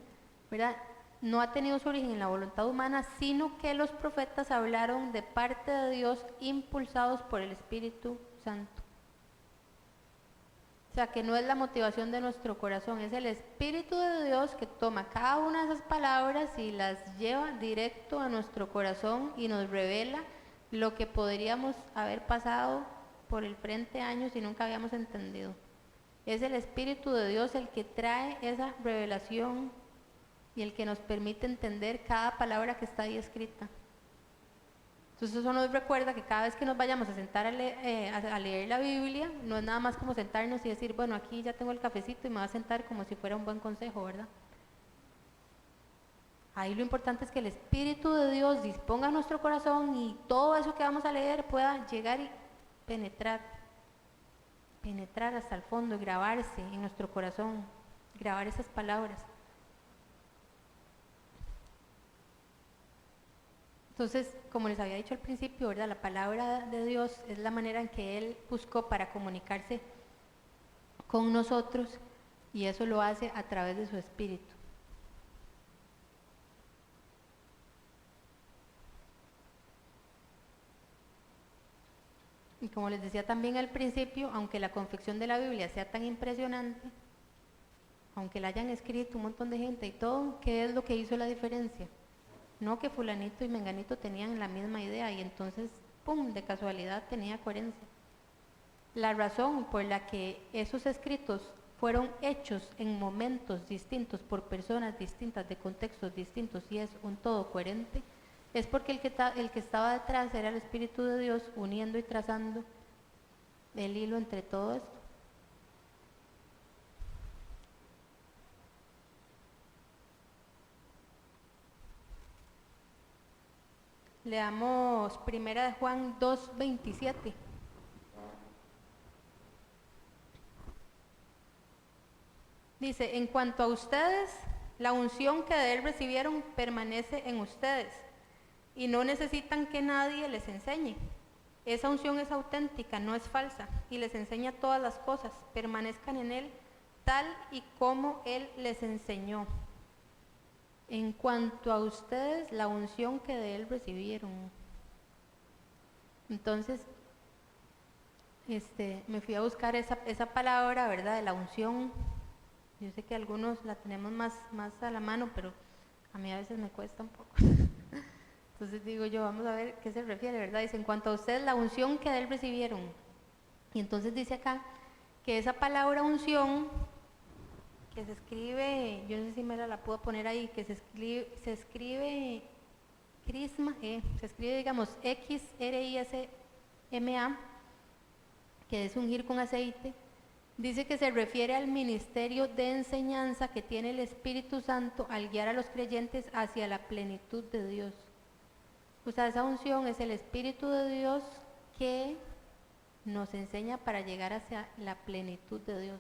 Speaker 1: ¿verdad? No ha tenido su origen en la voluntad humana, sino que los profetas hablaron de parte de Dios impulsados por el Espíritu Santo. O sea, que no es la motivación de nuestro corazón, es el Espíritu de Dios que toma cada una de esas palabras y las lleva directo a nuestro corazón y nos revela lo que podríamos haber pasado por el frente años y nunca habíamos entendido. Es el Espíritu de Dios el que trae esa revelación y el que nos permite entender cada palabra que está ahí escrita. Entonces eso nos recuerda que cada vez que nos vayamos a sentar a leer la Biblia, no es nada más como sentarnos y decir, bueno, aquí ya tengo el cafecito y me voy a sentar como si fuera un buen consejo, ¿verdad? Ahí lo importante es que el Espíritu de Dios disponga nuestro corazón y todo eso que vamos a leer pueda llegar y penetrar hasta el fondo y grabarse en nuestro corazón, grabar esas palabras. Entonces, como les había dicho al principio, ¿verdad? La palabra de Dios es la manera en que Él buscó para comunicarse con nosotros y eso lo hace a través de su Espíritu. Y como les decía también al principio, aunque la confección de la Biblia sea tan impresionante, aunque la hayan escrito un montón de gente y todo, ¿qué es lo que hizo la diferencia? No que fulanito y menganito tenían la misma idea y entonces, ¡pum!, de casualidad tenía coherencia. La razón por la que esos escritos fueron hechos en momentos distintos por personas distintas, de contextos distintos y es un todo coherente, es porque el que estaba detrás era el Espíritu de Dios uniendo y trazando el hilo entre todo esto. Leamos primera de Juan 2:27. Dice, en cuanto a ustedes, la unción que de él recibieron permanece en ustedes y no necesitan que nadie les enseñe. Esa unción es auténtica, no es falsa, y les enseña todas las cosas. Permanezcan en él tal y como él les enseñó. En cuanto a ustedes, la unción que de él recibieron. Entonces, me fui a buscar esa palabra, ¿verdad? De la unción. Yo sé que algunos la tenemos más a la mano, pero a mí a veces me cuesta un poco. Entonces digo yo, vamos a ver qué se refiere, ¿verdad? Dice, en cuanto a ustedes, la unción que de él recibieron. Y entonces dice acá que esa palabra unción, que se escribe, yo no sé si me la puedo poner ahí, que se escribe crisma, se escribe, digamos, XRISMA, que es ungir con aceite. Dice que se refiere al ministerio de enseñanza que tiene el Espíritu Santo al guiar a los creyentes hacia la plenitud de Dios. O sea, esa unción es el Espíritu de Dios que nos enseña para llegar hacia la plenitud de Dios.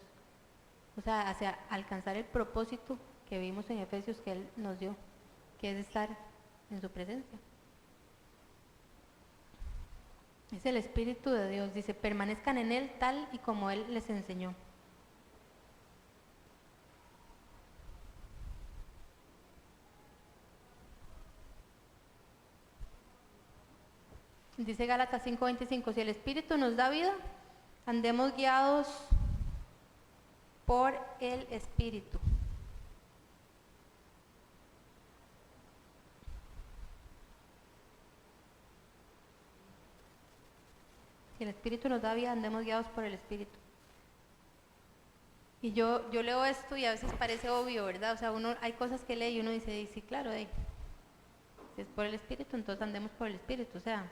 Speaker 1: O sea, hacia alcanzar el propósito que vimos en Efesios que Él nos dio, que es estar en su presencia. Es el Espíritu de Dios. Dice, permanezcan en Él tal y como Él les enseñó. Dice Gálatas 5:25, si el Espíritu nos da vida, andemos guiados por el Espíritu. Si el Espíritu nos da vida, andemos guiados por el Espíritu. Y yo leo esto y a veces parece obvio, ¿verdad? O sea, hay cosas que lee y uno dice, sí, claro, si es por el Espíritu, entonces andemos por el Espíritu. O sea,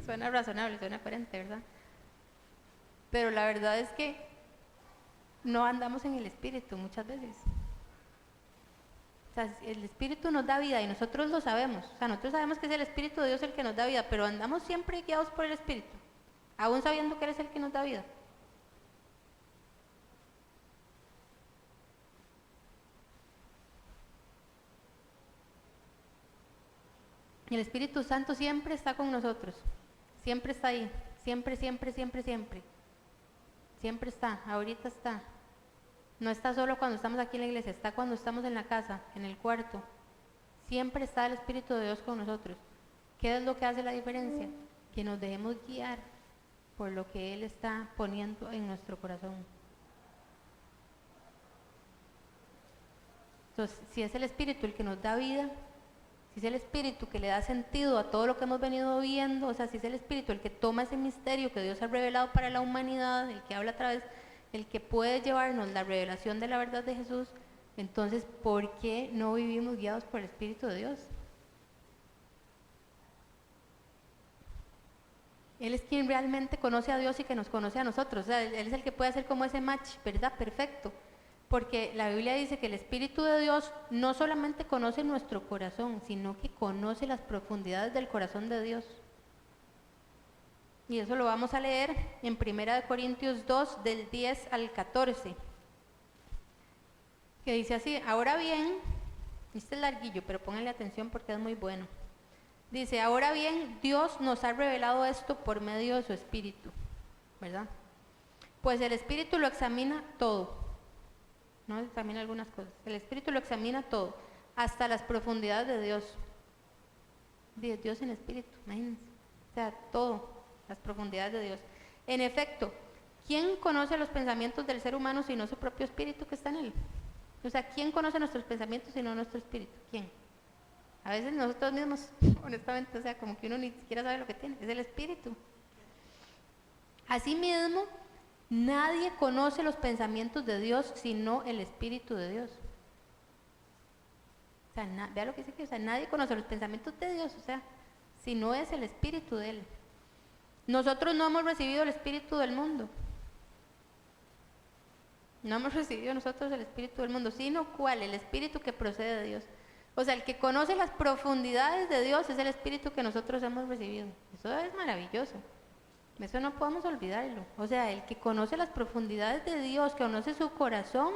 Speaker 1: suena razonable, suena coherente, ¿verdad? Pero la verdad es que no andamos en el Espíritu muchas veces. O sea, el Espíritu nos da vida y nosotros lo sabemos. O sea, nosotros sabemos que es el Espíritu de Dios el que nos da vida, pero andamos siempre guiados por el Espíritu, aún sabiendo que Él es el que nos da vida. Y el Espíritu Santo siempre está con nosotros, siempre está ahí, siempre, siempre, siempre, siempre. Siempre está, ahorita está. No está solo cuando estamos aquí en la iglesia, está cuando estamos en la casa, en el cuarto. Siempre está el Espíritu de Dios con nosotros. ¿Qué es lo que hace la diferencia? Que nos dejemos guiar por lo que Él está poniendo en nuestro corazón. Entonces, si es el Espíritu el que nos da vida, si es el Espíritu que le da sentido a todo lo que hemos venido viendo, o sea, si es el Espíritu el que toma ese misterio que Dios ha revelado para la humanidad, el que habla a través, el que puede llevarnos la revelación de la verdad de Jesús, entonces, ¿por qué no vivimos guiados por el Espíritu de Dios? Él es quien realmente conoce a Dios y que nos conoce a nosotros, o sea, Él es el que puede hacer como ese match, ¿verdad? Perfecto. Porque la Biblia dice que el Espíritu de Dios no solamente conoce nuestro corazón, sino que conoce las profundidades del corazón de Dios. Y eso lo vamos a leer en 1 Corintios 2, del 10 al 14. Que dice así, ahora bien, este es larguillo, pero pónganle atención porque es muy bueno. Dice, ahora bien, Dios nos ha revelado esto por medio de su Espíritu, ¿verdad? Pues el Espíritu lo examina todo. No examina algunas cosas. El Espíritu lo examina todo, hasta las profundidades de Dios. Dios en Espíritu, imagínense. O sea, todo, las profundidades de Dios. En efecto, ¿quién conoce los pensamientos del ser humano sino su propio Espíritu que está en él? O sea, ¿quién conoce nuestros pensamientos sino nuestro Espíritu? ¿Quién? A veces nosotros mismos, honestamente, o sea, como que uno ni siquiera sabe lo que tiene. Es el Espíritu. Asimismo, nadie conoce los pensamientos de Dios sino el Espíritu de Dios. O sea, vea lo que dice aquí, o sea, nadie conoce los pensamientos de Dios, o sea, si no es el Espíritu de Él. Nosotros no hemos recibido el Espíritu del mundo. No hemos recibido nosotros el Espíritu del mundo, sino ¿cuál? El Espíritu que procede de Dios. O sea, el que conoce las profundidades de Dios es el Espíritu que nosotros hemos recibido. Eso es maravilloso. Eso no podemos olvidarlo. O sea, el que conoce las profundidades de Dios, que conoce su corazón,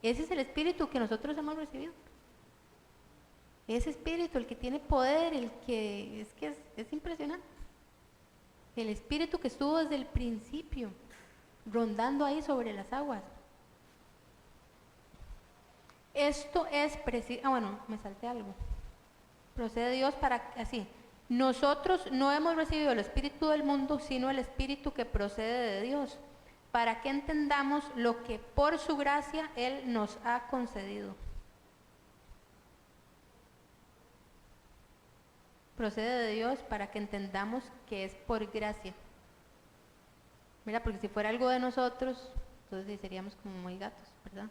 Speaker 1: ese es el Espíritu que nosotros hemos recibido. Ese Espíritu, el que tiene poder, el que es impresionante. El Espíritu que estuvo desde el principio, rondando ahí sobre las aguas. Esto es preciso. Bueno, me salté algo. Procede Dios para así. Nosotros no hemos recibido el espíritu del mundo, sino el espíritu que procede de Dios, para que entendamos lo que por su gracia Él nos ha concedido. Procede de Dios para que entendamos que es por gracia. Mira, porque si fuera algo de nosotros, entonces seríamos como muy gatos, ¿verdad?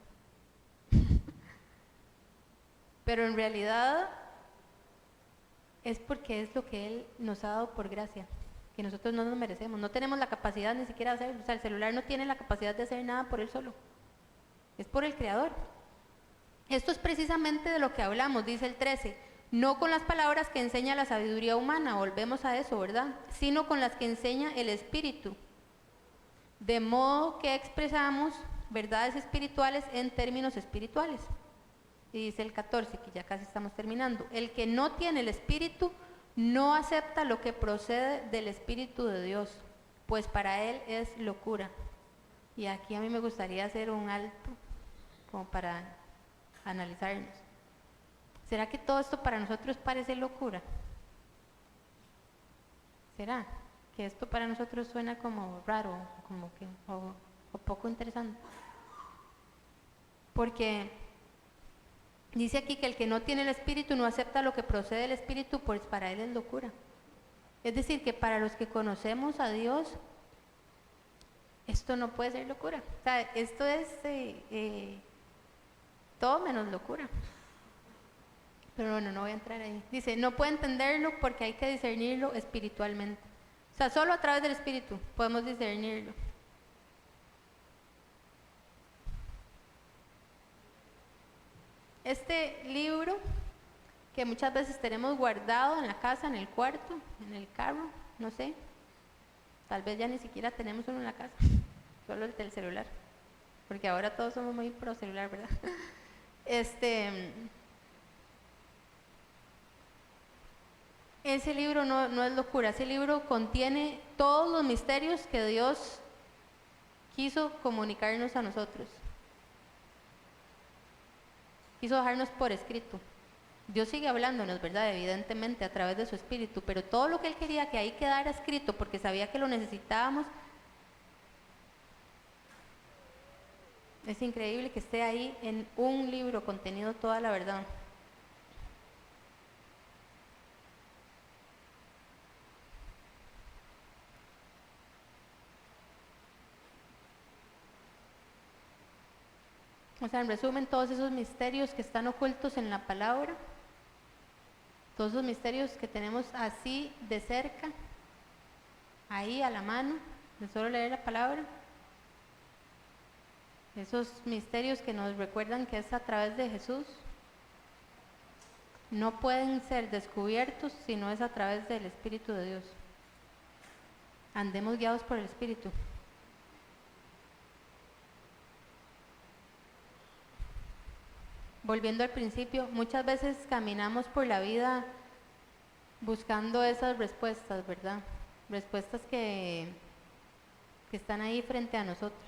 Speaker 1: Pero en realidad es porque es lo que Él nos ha dado por gracia, que nosotros no nos merecemos. No tenemos la capacidad ni siquiera de hacerlo. O sea, el celular no tiene la capacidad de hacer nada por él solo. Es por el Creador. Esto es precisamente de lo que hablamos, dice el 13. No con las palabras que enseña la sabiduría humana, volvemos a eso, ¿verdad? Sino con las que enseña el Espíritu. De modo que expresamos verdades espirituales en términos espirituales. Y dice el 14, que ya casi estamos terminando. El que no tiene el Espíritu no acepta lo que procede del Espíritu de Dios, pues para él es locura. Y aquí a mí me gustaría hacer un alto, como para analizarnos. ¿Será que todo esto para nosotros parece locura? ¿Será que esto para nosotros suena como raro, como que, o poco interesante? Porque dice aquí que el que no tiene el Espíritu no acepta lo que procede del Espíritu, pues para él es locura. Es decir, que para los que conocemos a Dios, esto no puede ser locura. O sea, esto es todo menos locura. Pero bueno, no voy a entrar ahí. Dice, no puede entenderlo porque hay que discernirlo espiritualmente. O sea, solo a través del Espíritu podemos discernirlo. Este libro que muchas veces tenemos guardado en la casa, en el cuarto, en el carro, no sé. Tal vez ya ni siquiera tenemos uno en la casa, solo el del celular. Porque ahora todos somos muy pro celular, ¿verdad? Ese libro no es locura, ese libro contiene todos los misterios que Dios quiso comunicarnos a nosotros. Quiso dejarnos por escrito. Dios sigue hablándonos, ¿verdad? Evidentemente a través de su Espíritu, pero todo lo que Él quería que ahí quedara escrito, porque sabía que lo necesitábamos, es increíble que esté ahí en un libro contenido toda la verdad. O sea, en resumen, todos esos misterios que están ocultos en la palabra, todos esos misterios que tenemos así de cerca, ahí a la mano, de solo leer la palabra, esos misterios que nos recuerdan que es a través de Jesús, no pueden ser descubiertos si no es a través del Espíritu de Dios. Andemos guiados por el Espíritu. Volviendo al principio, muchas veces caminamos por la vida buscando esas respuestas, ¿verdad? Respuestas que están ahí frente a nosotros.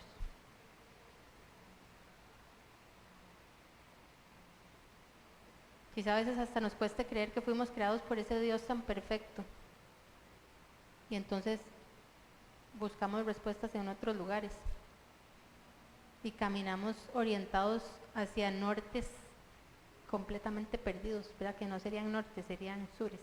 Speaker 1: Quizá a veces hasta nos cueste creer que fuimos creados por ese Dios tan perfecto. Y entonces buscamos respuestas en otros lugares. Y caminamos orientados hacia nortes completamente perdidos, ¿verdad? Que no serían nortes, serían sures.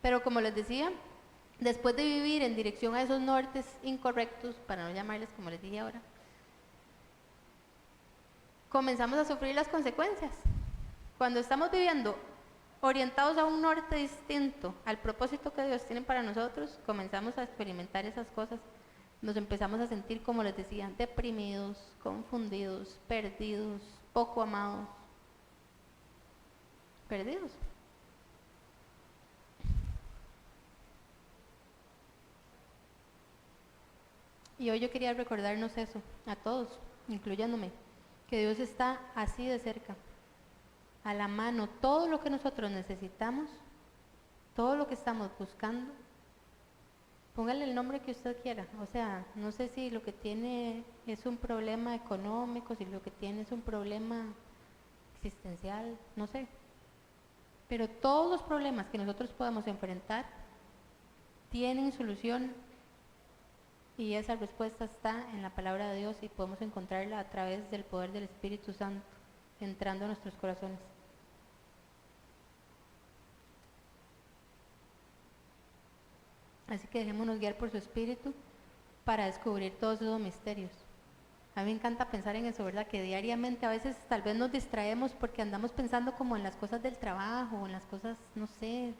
Speaker 1: Pero como les decía, después de vivir en dirección a esos nortes incorrectos, para no llamarles como les dije ahora, comenzamos a sufrir las consecuencias. Cuando estamos viviendo orientados a un norte distinto al propósito que Dios tiene para nosotros, comenzamos a experimentar esas cosas. Nos empezamos a sentir, como les decía, deprimidos, confundidos, perdidos, poco amados, perdidos. Y hoy yo quería recordarnos eso, a todos, incluyéndome, que Dios está así de cerca, a la mano, todo lo que nosotros necesitamos, todo lo que estamos buscando. Póngale el nombre que usted quiera, o sea, no sé si lo que tiene es un problema económico, si lo que tiene es un problema existencial, no sé. Pero todos los problemas que nosotros podamos enfrentar tienen solución y esa respuesta está en la palabra de Dios y podemos encontrarla a través del poder del Espíritu Santo entrando a nuestros corazones. Así que dejémonos guiar por su Espíritu para descubrir todos esos misterios. A mí me encanta pensar en eso, ¿verdad? Que diariamente a veces tal vez nos distraemos porque andamos pensando como en las cosas del trabajo, o en las cosas, no sé,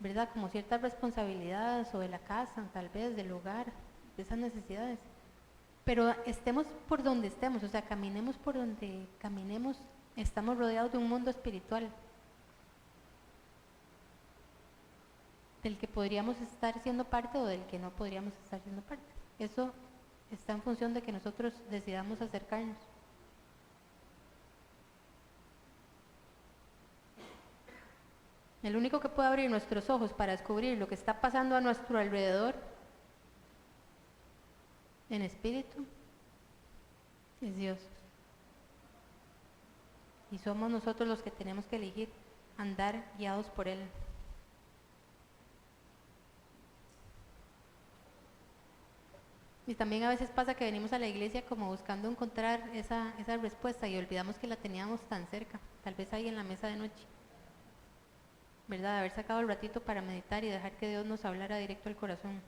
Speaker 1: ¿verdad? Como ciertas responsabilidades o de la casa, tal vez, del hogar, de esas necesidades. Pero estemos por donde estemos, o sea, caminemos por donde caminemos, estamos rodeados de un mundo espiritual del que podríamos estar siendo parte o del que no podríamos estar siendo parte. Eso está en función de que nosotros decidamos acercarnos. El único que puede abrir nuestros ojos para descubrir lo que está pasando a nuestro alrededor en espíritu es Dios. Y somos nosotros los que tenemos que elegir andar guiados por Él. Y también a veces pasa que venimos a la iglesia como buscando encontrar esa respuesta y olvidamos que la teníamos tan cerca, tal vez ahí en la mesa de noche, ¿verdad? De haber sacado el ratito para meditar y dejar que Dios nos hablara directo al corazón.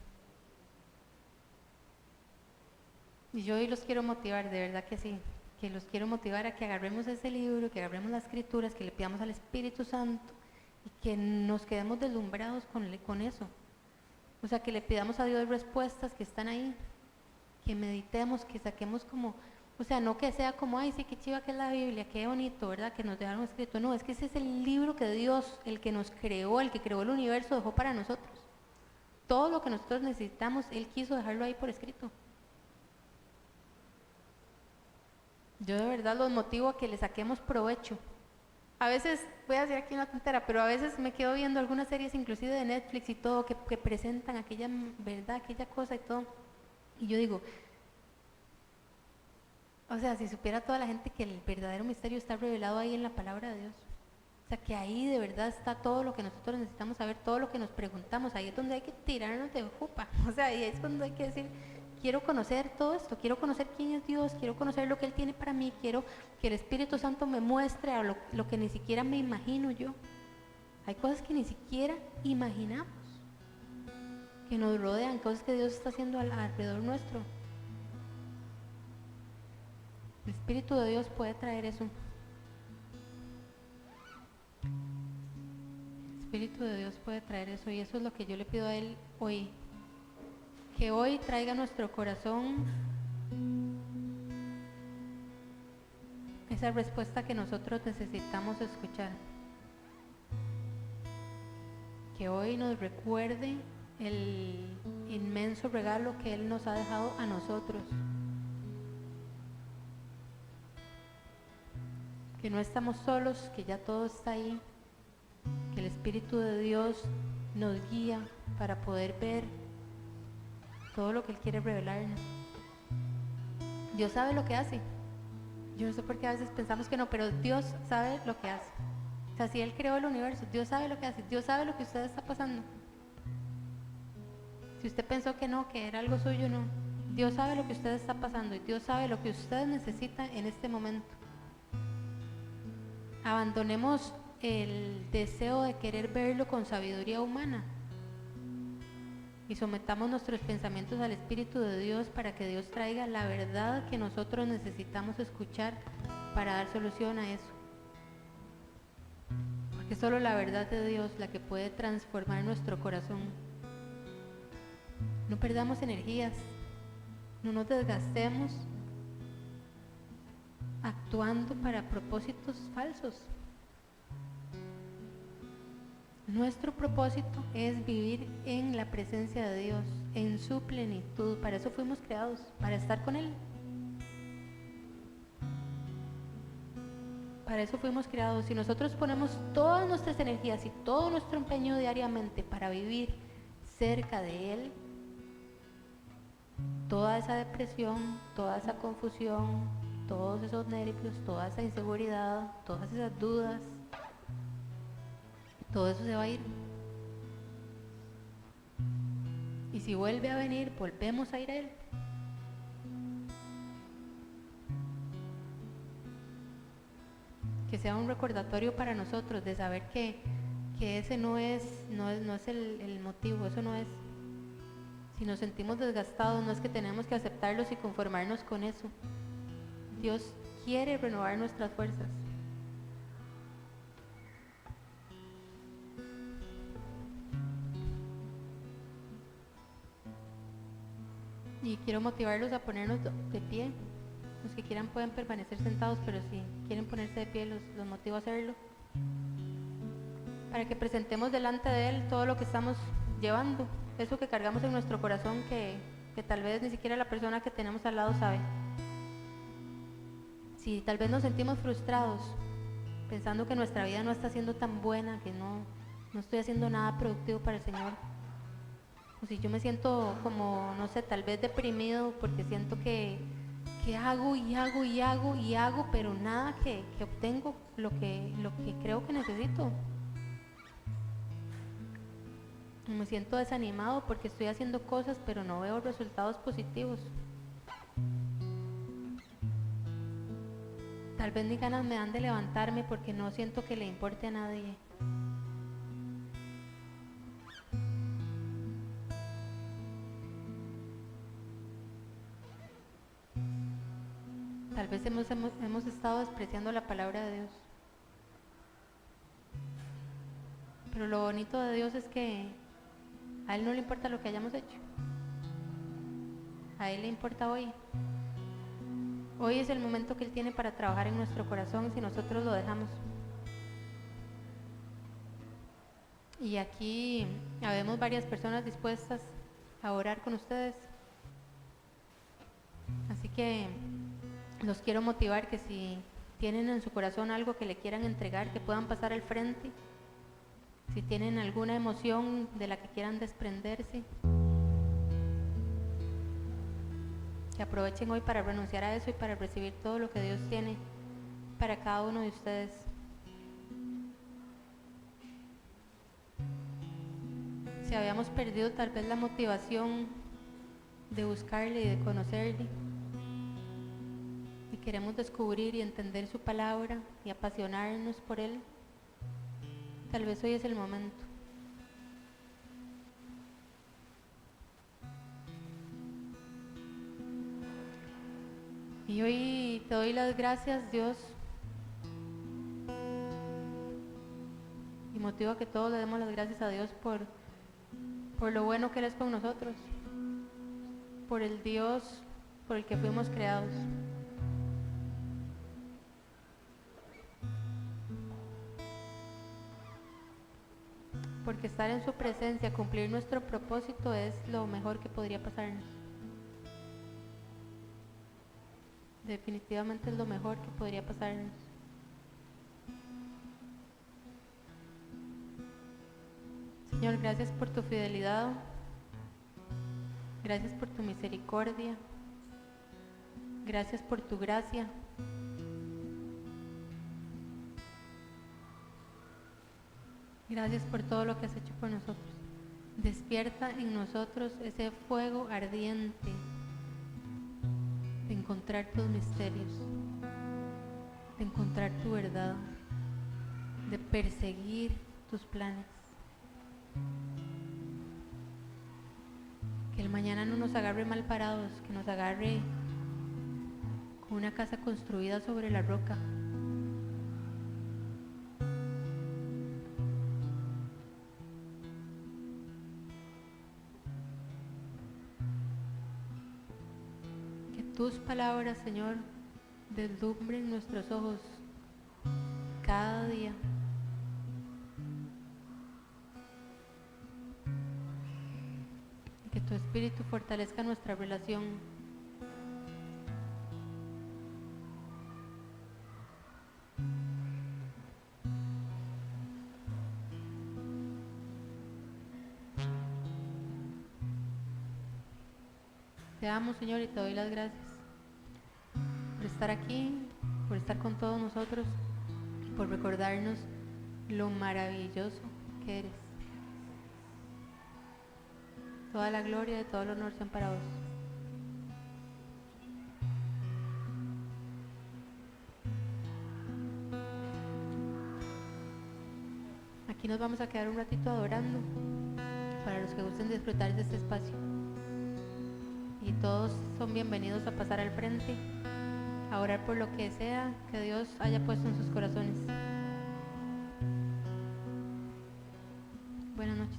Speaker 1: Y yo hoy los quiero motivar, de verdad que sí, que los quiero motivar a que agarremos ese libro, que agarremos las escrituras, que le pidamos al Espíritu Santo y que nos quedemos deslumbrados con eso. O sea, que le pidamos a Dios respuestas que están ahí, que meditemos, que saquemos como, o sea, no que sea como, ay, sí, qué chiva que es la Biblia, qué bonito, ¿verdad? Que nos dejaron escrito. No, es que ese es el libro que Dios, el que nos creó, el que creó el universo, dejó para nosotros. Todo lo que nosotros necesitamos, Él quiso dejarlo ahí por escrito. Yo de verdad los motivo a que le saquemos provecho. A veces, voy a decir aquí una tontera, pero a veces me quedo viendo algunas series inclusive de Netflix y todo, que presentan aquella verdad, aquella cosa y todo. Y yo digo, o sea, si supiera toda la gente que el verdadero misterio está revelado ahí en la palabra de Dios. O sea, que ahí de verdad está todo lo que nosotros necesitamos saber, todo lo que nos preguntamos. Ahí es donde hay que tirarnos de jupa. O sea, ahí es cuando hay que decir, quiero conocer todo esto, quiero conocer quién es Dios, quiero conocer lo que Él tiene para mí, quiero que el Espíritu Santo me muestre a lo que ni siquiera me imagino yo. Hay cosas que ni siquiera imaginamos, que nos rodean, cosas que Dios está haciendo alrededor nuestro. El Espíritu de Dios puede traer eso. El Espíritu de Dios puede traer eso y eso es lo que yo le pido a Él hoy. Que hoy traiga a nuestro corazón esa respuesta que nosotros necesitamos escuchar. Que hoy nos recuerde el inmenso regalo que Él nos ha dejado a nosotros. Que no estamos solos, que ya todo está ahí. Que el Espíritu de Dios nos guía para poder ver todo lo que Él quiere revelarnos. Dios sabe lo que hace. Yo no sé por qué a veces pensamos que no, pero Dios sabe lo que hace. O sea, si Él creó el universo, Dios sabe lo que hace. Dios sabe lo que usted está pasando. Si usted pensó que no, que era algo suyo, no. Dios sabe lo que usted está pasando y Dios sabe lo que usted necesita en este momento. Abandonemos el deseo de querer verlo con sabiduría humana y sometamos nuestros pensamientos al Espíritu de Dios para que Dios traiga la verdad que nosotros necesitamos escuchar para dar solución a eso. porque es solo la verdad de Dios la que puede transformar nuestro corazón. No perdamos energías, no nos desgastemos actuando para propósitos falsos. Nuestro propósito es vivir en la presencia de Dios, en su plenitud. Para eso fuimos creados, para estar con Él. Para eso fuimos creados. Si nosotros ponemos todas nuestras energías y todo nuestro empeño diariamente para vivir cerca de Él, toda esa depresión, toda esa confusión, todos esos nervios, toda esa inseguridad, todas esas dudas, todo eso se va a ir. Y si vuelve a venir, volvemos a ir a Él. Que sea un recordatorio para nosotros de saber que ese no es el motivo, eso no es. Si nos sentimos desgastados, no es que tenemos que aceptarlos y conformarnos con eso. Dios quiere renovar nuestras fuerzas. Y quiero motivarlos a ponernos de pie. Los que quieran pueden permanecer sentados, pero si quieren ponerse de pie, los motivo a hacerlo. Para que presentemos delante de Él todo lo que estamos llevando, eso que cargamos en nuestro corazón que tal vez ni siquiera la persona que tenemos al lado sabe. Si tal vez nos sentimos frustrados, pensando que nuestra vida no está siendo tan buena, que no estoy haciendo nada productivo para el Señor, o si yo me siento como, no sé, tal vez deprimido porque siento que hago, pero nada que obtengo lo que creo que necesito. Me siento desanimado porque estoy haciendo cosas pero no veo resultados positivos. Tal vez ni ganas me dan de levantarme porque no siento que le importe a nadie. Tal vez hemos estado despreciando la palabra de Dios. Pero lo bonito de Dios es que a Él no le importa lo que hayamos hecho. A Él le importa hoy. Hoy es el momento que Él tiene para trabajar en nuestro corazón si nosotros lo dejamos. Y aquí habemos varias personas dispuestas a orar con ustedes. Así que los quiero motivar que si tienen en su corazón algo que le quieran entregar, que puedan pasar al frente. Si tienen alguna emoción de la que quieran desprenderse, que aprovechen hoy para renunciar a eso y para recibir todo lo que Dios tiene para cada uno de ustedes. Si habíamos perdido tal vez la motivación de buscarle y de conocerle, y queremos descubrir y entender su palabra y apasionarnos por Él, tal vez hoy es el momento. Y hoy te doy las gracias, Dios, y motivo a que todos le demos las gracias a Dios por lo bueno que Él es con nosotros, por el Dios por el que fuimos creados. Porque estar en su presencia, cumplir nuestro propósito es lo mejor que podría pasarnos. Definitivamente es lo mejor que podría pasarnos. Señor, gracias por tu fidelidad. Gracias por tu misericordia. Gracias por tu gracia. Gracias por todo lo que has hecho por nosotros. Despierta en nosotros ese fuego ardiente de encontrar tus misterios, de encontrar tu verdad, de perseguir tus planes. Que el mañana no nos agarre mal parados, que nos agarre con una casa construida sobre la roca. tus palabras, Señor, deslumbren nuestros ojos cada día. Y que tu Espíritu fortalezca nuestra relación. Te amo, Señor, y te doy las gracias por estar aquí, por estar con todos nosotros, por recordarnos lo maravilloso que eres. Toda la gloria y todo el honor sean para vos. Aquí nos vamos a quedar un ratito adorando para los que gusten disfrutar de este espacio. Y todos son bienvenidos a pasar al frente, a orar por lo que sea que Dios haya puesto en sus corazones. Buenas noches.